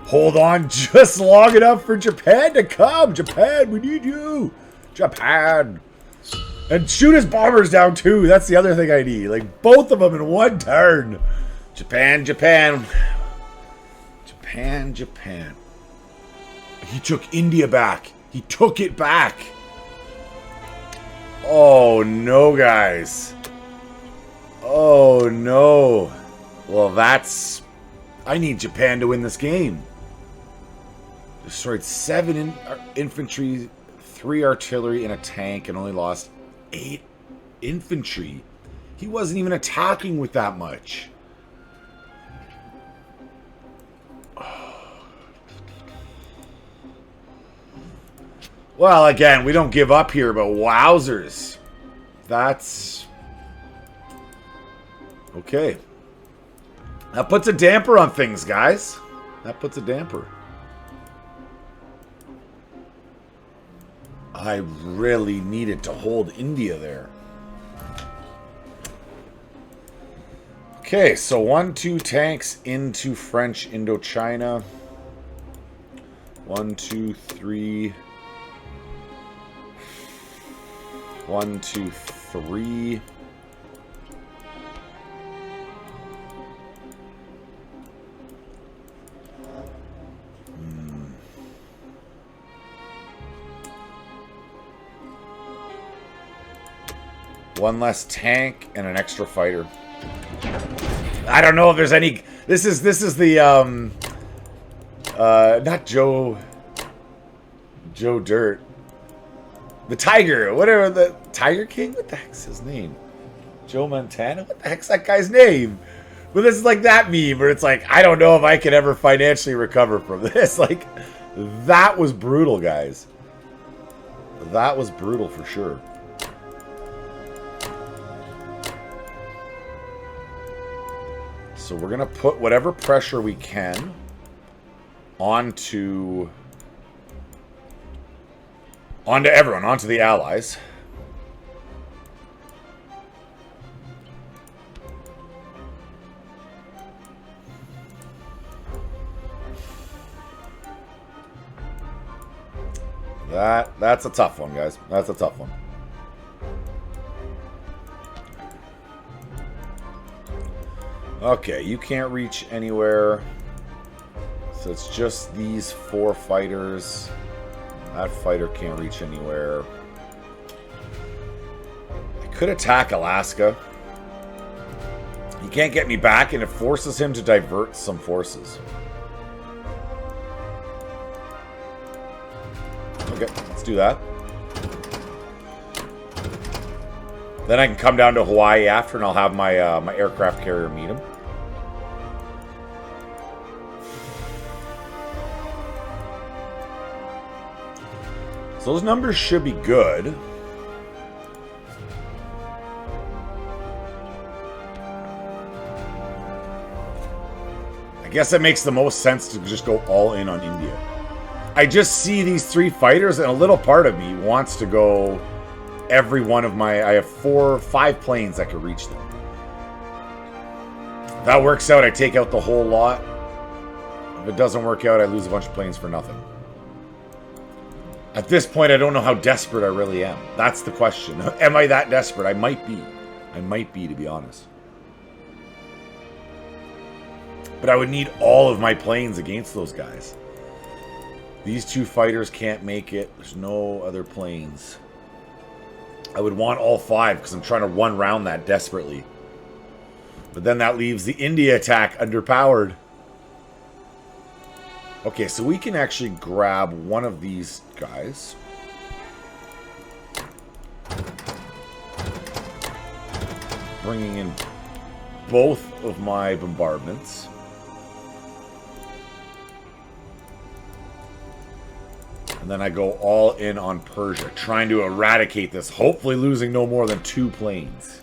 hold on just long enough for Japan to come. Japan, we need you. Japan. And shoot his bombers down too. That's the other thing I need. Like both of them in one turn. Japan, Japan. Japan, Japan. He took India back. He took it back. Oh no, guys. Oh no. Well, that's... I need Japan to win this game. Destroyed 7 infantry, 3 artillery, and a tank, and only lost 8 infantry. He wasn't even attacking with that much. Well, again, we don't give up here, but wowzers. That's... okay. That puts a damper on things, guys. That puts a damper. I really needed to hold India there. Okay, so 1, 2 tanks into French Indochina. 1, 2, 3. 1, 2, 3. One less tank and an extra fighter. I don't know if there's any. This is the not Joe Dirt. The Tiger, whatever, the Tiger King? What the heck's his name? Joe Montana? What the heck's that guy's name? But this is like that meme where it's like, I don't know if I can ever financially recover from this. Like, that was brutal, guys. That was brutal for sure. So we're going to put whatever pressure we can onto everyone, onto the allies. That's a tough one, guys. That's a tough one. Okay, you can't reach anywhere. So it's just these 4 fighters. That fighter can't reach anywhere. I could attack Alaska. He can't get me back, and it forces him to divert some forces. Okay, let's do that. Then I can come down to Hawaii after, and I'll have my my aircraft carrier meet him. So those numbers should be good. I guess it makes the most sense to just go all in on India. I just see these 3 fighters, and a little part of me wants to go every one of my... I have 5 planes that could reach them. If that works out, I take out the whole lot. If it doesn't work out, I lose a bunch of planes for nothing. At this point, I don't know how desperate I really am. That's the question. Am I that desperate? I might be. I might be, to be honest. But I would need all of my planes against those guys. These 2 fighters can't make it. There's no other planes. I would want all 5 because I'm trying to run around that desperately. But then that leaves the India attack underpowered. Okay, so we can actually grab one of these guys. Bringing in both of my bombardments. And then I go all in on Persia, trying to eradicate this, hopefully losing no more than 2 planes.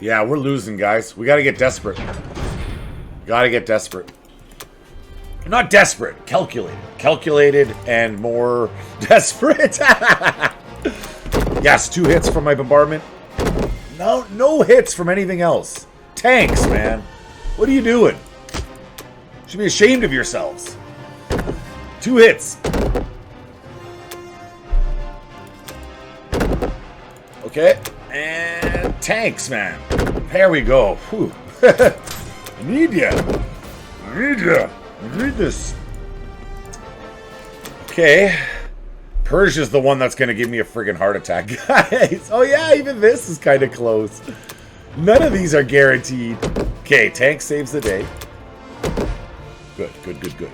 Yeah, we're losing, guys. We gotta get desperate. Gotta get desperate. Not desperate, calculated. Calculated and more desperate. Yes, 2 hits from my bombardment. No hits from anything else. Tanks, man. What are you doing? You should be ashamed of yourselves. 2 hits. Okay. And tanks, man. There we go. Whew. I need ya. I need ya. I need this. Okay. Persia's the one that's going to give me a friggin' heart attack, guys. Oh, yeah, even this is kind of close. None of these are guaranteed. Okay, tank saves the day. Good, good, good, good.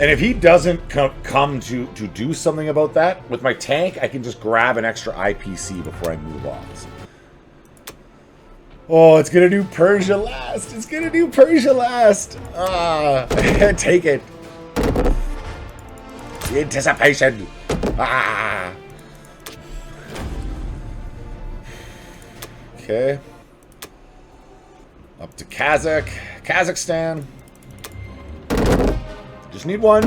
And if he doesn't come to do something about that, with my tank, I can just grab an extra IPC before I move off. Oh, it's going to do Persia last. It's going to do Persia last. Ah, take it. The anticipation. Ah. Okay. Up to Kazakhstan. Just need 1.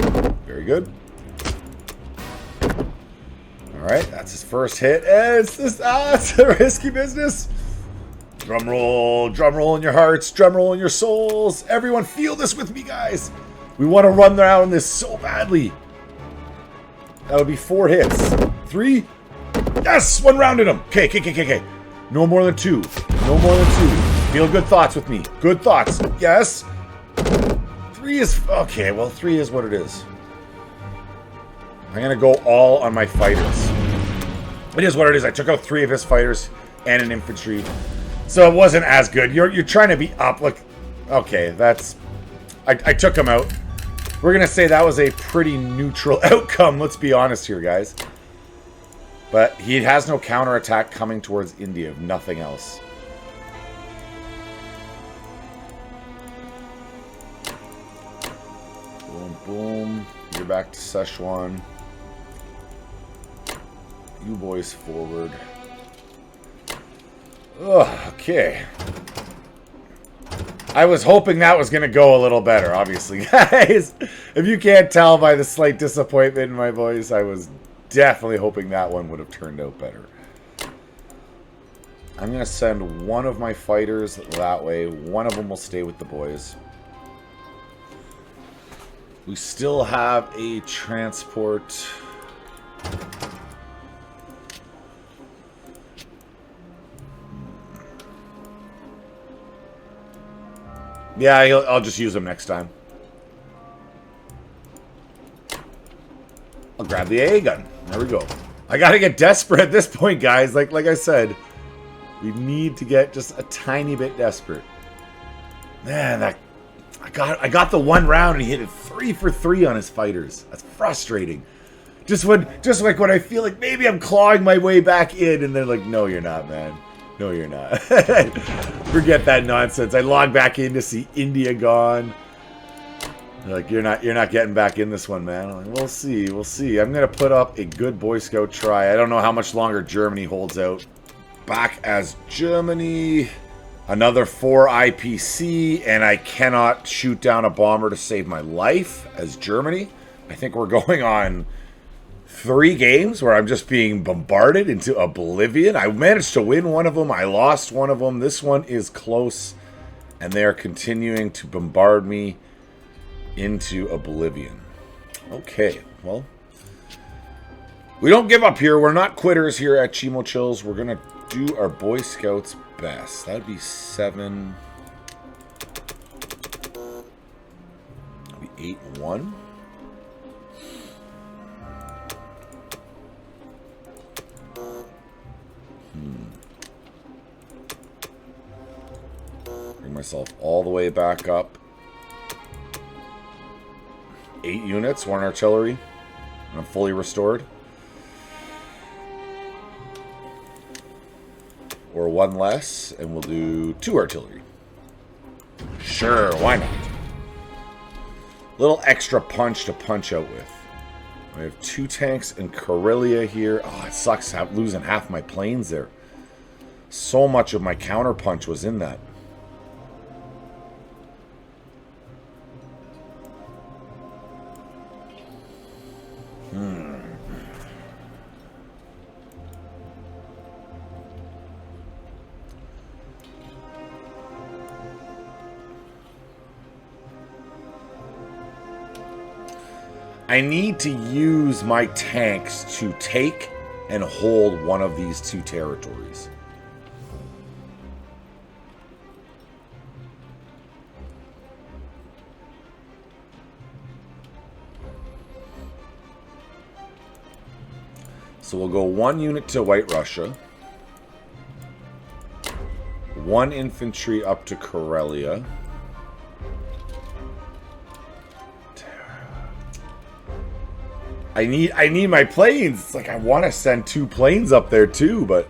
Very good. Alright, that's his first hit. And it's a risky business. Drum roll in your hearts, drum roll in your souls. Everyone feel this with me, guys. We want to run around this so badly. That would be 4 hits. 3. Yes! 1 rounded him. Okay. No more than 2. No more than 2. Feel good thoughts with me. Good thoughts. Yes. 3 is... Okay, well, 3 is what it is. I'm going to go all on my fighters. It is what it is. I took out 3 of his fighters and an infantry. So it wasn't as good. You're trying to be up. Look. Okay, that's... I took him out. We're going to say that was a pretty neutral outcome. Let's be honest here, guys. But he has no counterattack coming towards India. Nothing else. Boom, boom. You're back to Szechuan. You boys forward. Ugh, okay. I was hoping that was going to go a little better, obviously. Guys, if you can't tell by the slight disappointment in my voice, I was definitely hoping that one would have turned out better. I'm going to send one of my fighters that way. One of them will stay with the boys. We still have a transport. Yeah, I'll just use them next time. I'll grab the AA gun. There we go. I gotta get desperate at this point, guys. Like I said, we need to get just a tiny bit desperate. Man, that I got the one round and he hit it 3 for 3 on his fighters. That's frustrating. Just like when I feel like maybe I'm clawing my way back in, and they're like, no, you're not, man. No, you're not. Forget that nonsense. I log back in to see India gone. They're like, you're not getting back in this one, man. I'm like, we'll see, we'll see. I'm gonna put up a good Boy Scout try. I don't know how much longer Germany holds out. Back as Germany. Another 4 IPC, and I cannot shoot down a bomber to save my life as Germany. I think we're going on 3 games where I'm just being bombarded into oblivion. I managed to win one of them. I lost one of them. This one is close, and they are continuing to bombard me into oblivion. Okay, well, we don't give up here. We're not quitters here at Chimo Chills. We're going to do our Boy Scouts best. That would be 7. That would be 8-1. Bring myself all the way back up. 8 units, 1 artillery, and I'm fully restored. Or 1 less, and we'll do 2 artillery. Sure, why not? Little extra punch to punch out with. I have 2 tanks and Karelia here. Oh, it sucks losing half my planes there. So much of my counter punch was in that. I need to use my tanks to take and hold one of these 2 territories. So we'll go 1 unit to White Russia. 1 infantry up to Karelia. I need my planes. It's like I want to send 2 planes up there too, but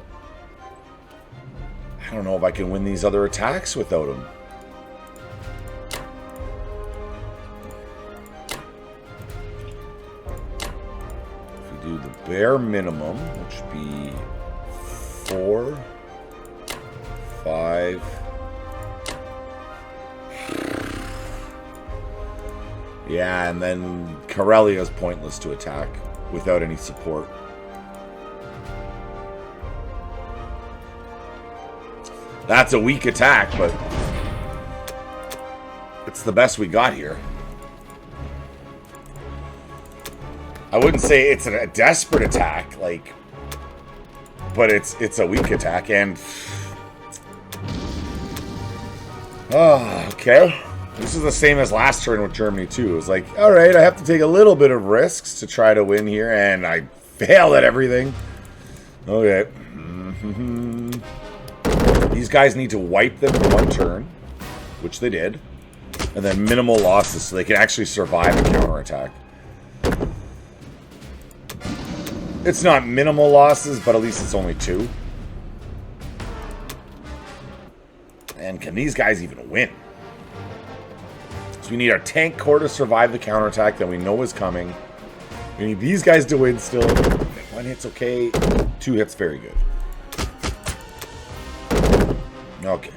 I don't know if I can win these other attacks without them. If we do the bare minimum, which would be 4, 5. Yeah, and then Karelia is pointless to attack without any support. That's a weak attack, but it's the best we got here. I wouldn't say it's a desperate attack, like, but it's a weak attack, and oh, okay. This is the same as last turn with Germany, too. It was like, all right, I have to take a little bit of risks to try to win here, and I failed at everything. Okay. These guys need to wipe them in 1 turn, which they did, and then minimal losses so they can actually survive a counterattack. It's not minimal losses, but at least it's only 2. And can these guys even win? We need our tank corps to survive the counterattack that we know is coming. We need these guys to win still. 1 hit's okay. 2 hits very good. Okay.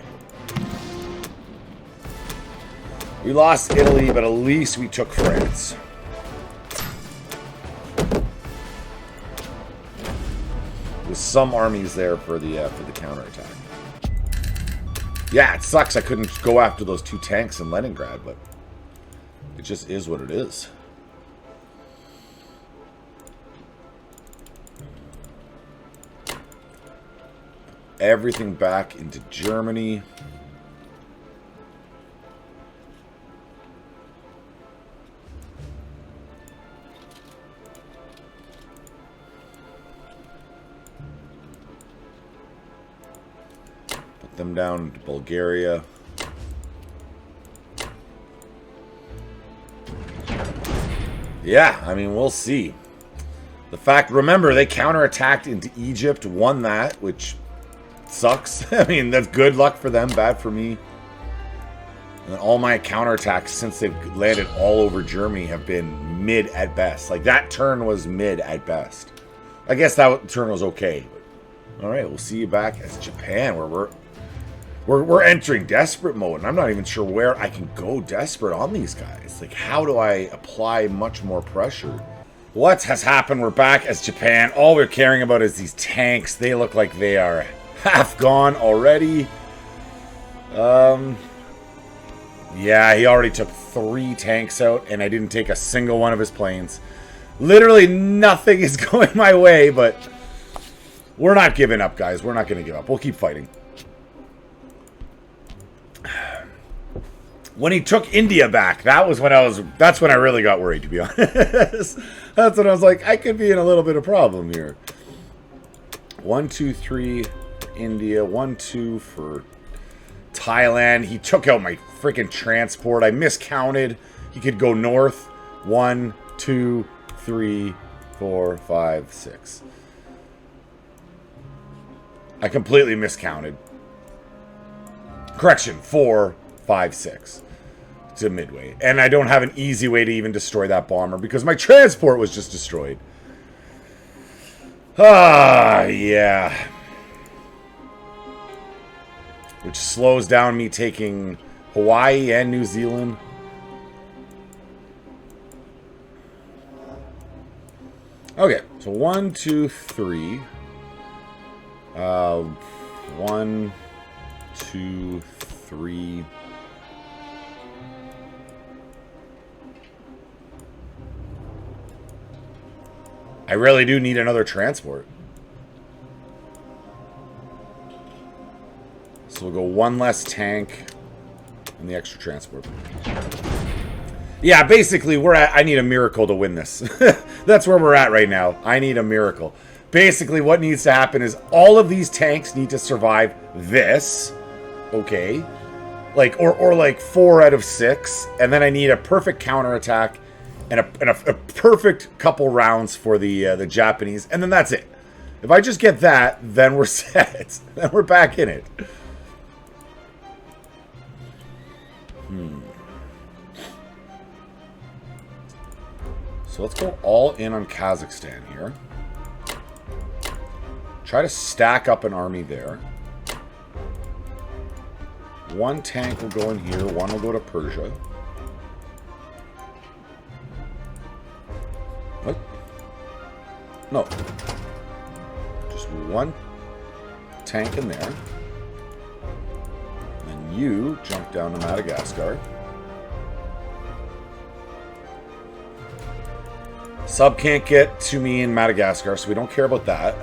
We lost Italy, but at least we took France. With some armies there for the counterattack. Yeah, it sucks I couldn't go after those 2 tanks in Leningrad, but it just is what it is. Everything back into Germany. Put them down to Bulgaria. Yeah, I mean, we'll see. The fact, remember, they counterattacked into Egypt, won that, which sucks. I mean, that's good luck for them, bad for me. And all my counterattacks since they've landed all over Germany have been mid at best. Like, that turn was mid at best. I guess that turn was okay. All right, we'll see you back as Japan, where we're entering desperate mode, and I'm not even sure where I can go desperate on these guys. Like, how do I apply much more pressure? What has happened? We're back as Japan. All we're caring about is these tanks. They look like they are half gone already. Yeah, he already took 3 tanks out, and I didn't take a single one of his planes. Literally nothing is going my way, but we're not giving up, guys. We're not going to give up. We'll keep fighting. When he took India back, that's when I really got worried, to be honest. That's when I was like, I could be in a little bit of problem here. 1, 2, 3, India. 1, 2 for Thailand. He took out my freaking transport. I miscounted. He could go north. 1, 2, 3, 4, 5, 6. I completely miscounted. Correction, 4, 5, 6 to Midway. And I don't have an easy way to even destroy that bomber because my transport was just destroyed. Ah, yeah. Which slows down me taking Hawaii and New Zealand. Okay, so 1, 2, 3. 1, 2, 3. I really do need another transport. So we'll go 1 less tank and the extra transport. Yeah, basically I need a miracle to win this. That's where we're at right now. I need a miracle. Basically what needs to happen is all of these tanks need to survive this. Okay. Like or like 4 out of 6, and then I need a perfect counterattack and a perfect couple rounds for the Japanese, and then that's it. If I just get that, then we're set. Then we're back in it. So let's go all in on Kazakhstan here. Try to stack up an army there. 1 tank will go in here, 1 will go to Persia. What? No. Just 1 tank in there. And you jump down to Madagascar. Sub can't get to me in Madagascar, so we don't care about that.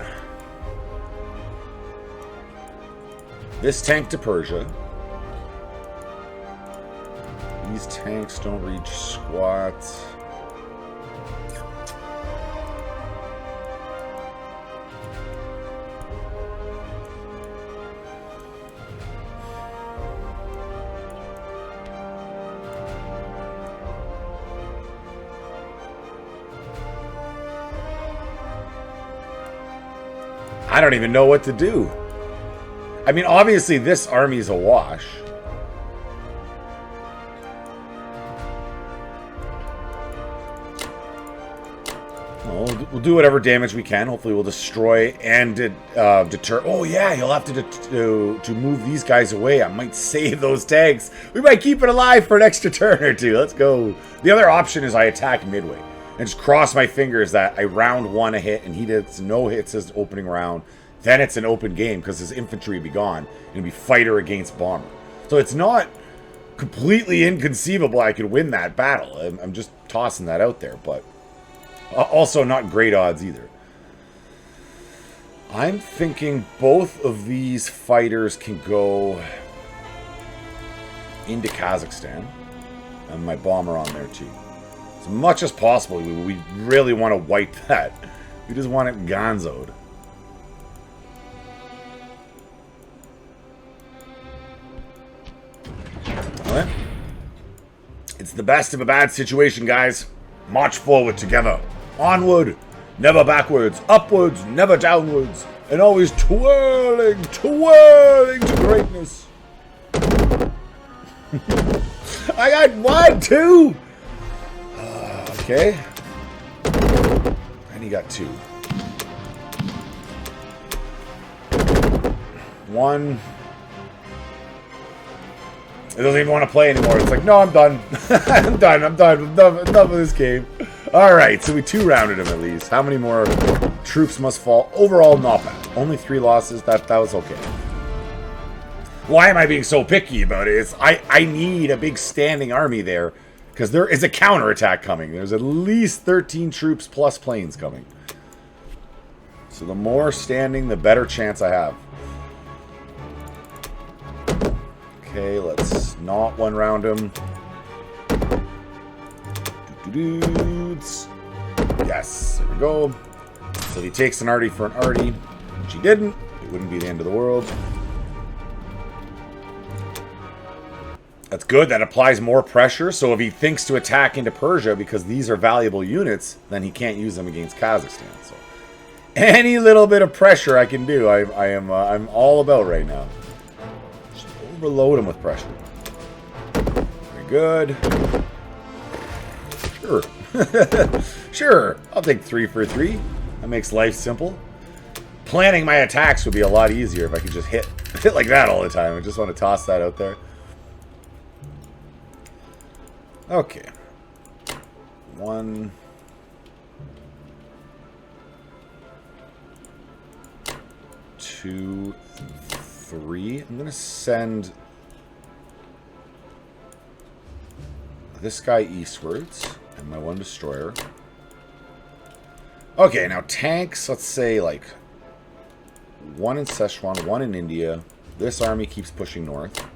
This tank to Persia. These tanks don't reach squat. I don't even know what to do. I mean, obviously this army's a wash. We'll do whatever damage we can. Hopefully we'll destroy and deter. Oh yeah, you'll have to move these guys away. I might save those tanks. We might keep it alive for an extra turn or 2. Let's go. The other option is I attack Midway and just cross my fingers that I round 1 a hit and he does no hits his opening round. Then it's an open game because his infantry will be gone and it'll be fighter against bomber. So it's not completely inconceivable I could win that battle. I'm just tossing that out there, but also not great odds either. I'm thinking both of these fighters can go into Kazakhstan and my bomber on there too. As much as possible, we really want to wipe that. We just want it gonzoed. It's the best of a bad situation, guys. March forward together. Onward, never backwards. Upwards, never downwards. And always twirling, twirling to greatness. I got 1, 2. Okay. And he got 2. 1. It doesn't even want to play anymore. It's like, no, I'm done. I'm done. I'm done with this game. Alright, so we 2-rounded him at least. How many more troops must fall? Overall, not bad. Only 3 losses. That was okay. Why am I being so picky about it? It's, I need a big standing army there. Because there is a counterattack coming. There's at least 13 troops plus planes coming. So the more standing, the better chance I have. Okay, let's not 1-round him. Dudes. Yes, there we go. So if he takes an arty for an arty, which he didn't, it wouldn't be the end of the world. That's good. That applies more pressure. So if he thinks to attack into Persia, because these are valuable units, then he can't use them against Kazakhstan. So any little bit of pressure I can do, I'm all about right now. Just overload him with pressure. Very good. Sure. Sure. I'll take 3 for 3. That makes life simple. Planning my attacks would be a lot easier if I could just hit like that all the time. I just want to toss that out there. Okay. 1. 2, 3. I'm going to send this guy eastwards and my 1 destroyer. Okay, now tanks, let's say like 1 in Szechuan, 1 in India. This army keeps pushing north.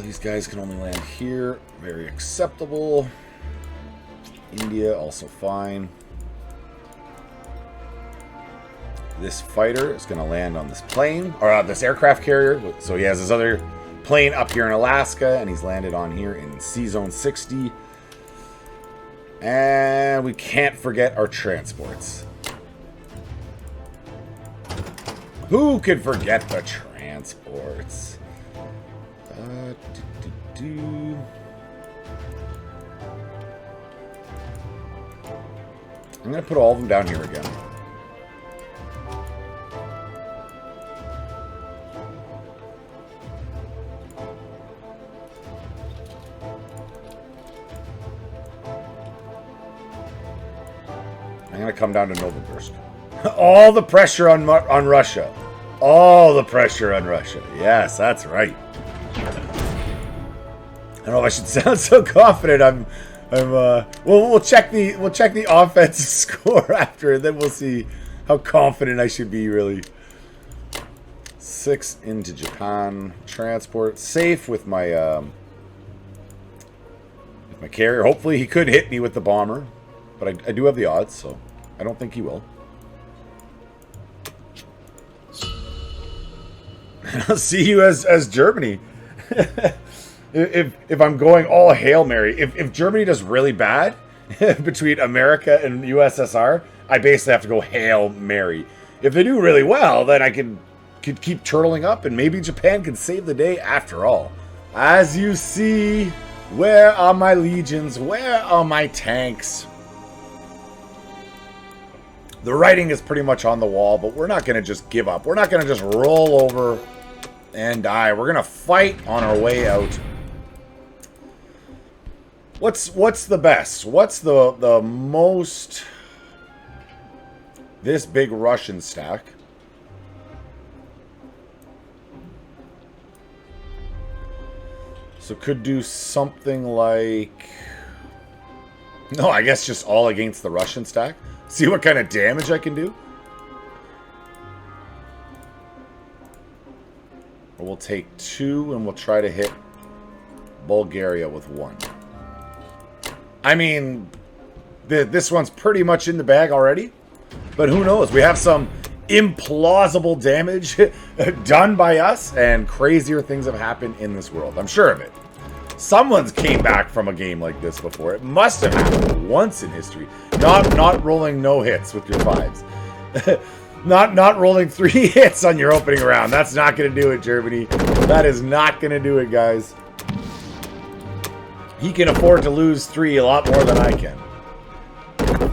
These guys can only land here. Very acceptable. India, also fine. This fighter is going to land on this plane, or this aircraft carrier. So he has his other plane up here in Alaska, and he's landed on here in C-Zone 60. And we can't forget our transports. Who can forget the transports? I'm going to put all of them down here again. I'm going to come down to Novosibirsk. All the pressure on Russia. All the pressure on Russia. Yes, that's right. I don't know if I should sound so confident. We'll check the offensive score after, and then we'll see how confident I should be, really. 6 into Japan. Transport. Safe with my carrier. Hopefully he could hit me with the bomber. But I do have the odds, so I don't think he will. I'll see you as Germany. If I'm going all Hail Mary, if Germany does really bad between America and USSR, I basically have to go Hail Mary. If they do really well, then I could keep turtling up, and maybe Japan can save the day after all. As you see, where are my legions? Where are my tanks? The writing is pretty much on the wall, but we're not going to just give up. We're not going to just roll over and die. We're going to fight on our way out. What's the best? What's the most... This big Russian stack. So could do something like... No, I guess just all against the Russian stack. See what kind of damage I can do. Or we'll take 2 and we'll try to hit Bulgaria with 1. I mean, this one's pretty much in the bag already. But who knows? We have some implausible damage done by us, and crazier things have happened in this world. I'm sure of it. Someone's came back from a game like this before. It must have happened once in history. Not rolling no hits with your 5s. not rolling 3 hits on your opening round. That's not going to do it, Germany. That is not going to do it, guys. He can afford to lose 3 a lot more than I can.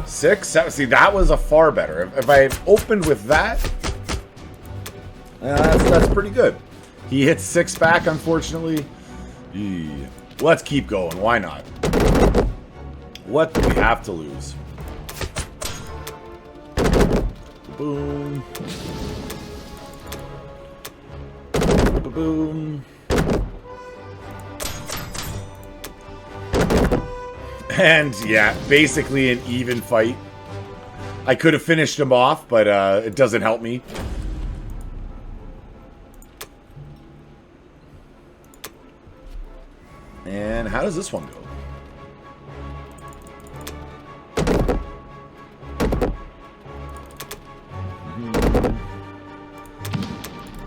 6, 7. See, that was a far better. If I had opened with that, that's pretty good. He hits 6 back, unfortunately. Let's keep going. Why not? What do we have to lose? Boom. Boom. And yeah, basically an even fight. I could have finished him off, but it doesn't help me. And how does this one go?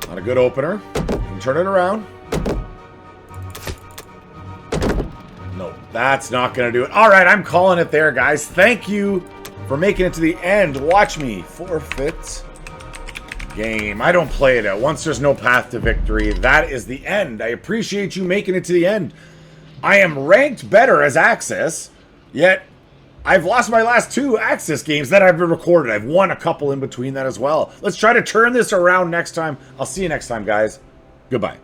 Not a good opener. You can turn it around. No, that's not going to do it. All right, I'm calling it there, guys. Thank you for making it to the end. Watch me forfeit game. I don't play it out. Once there's no path to victory, that is the end. I appreciate you making it to the end. I am ranked better as Axis, yet I've lost my last 2 Axis games that I've recorded. I've won a couple in between that as well. Let's try to turn this around next time. I'll see you next time, guys. Goodbye.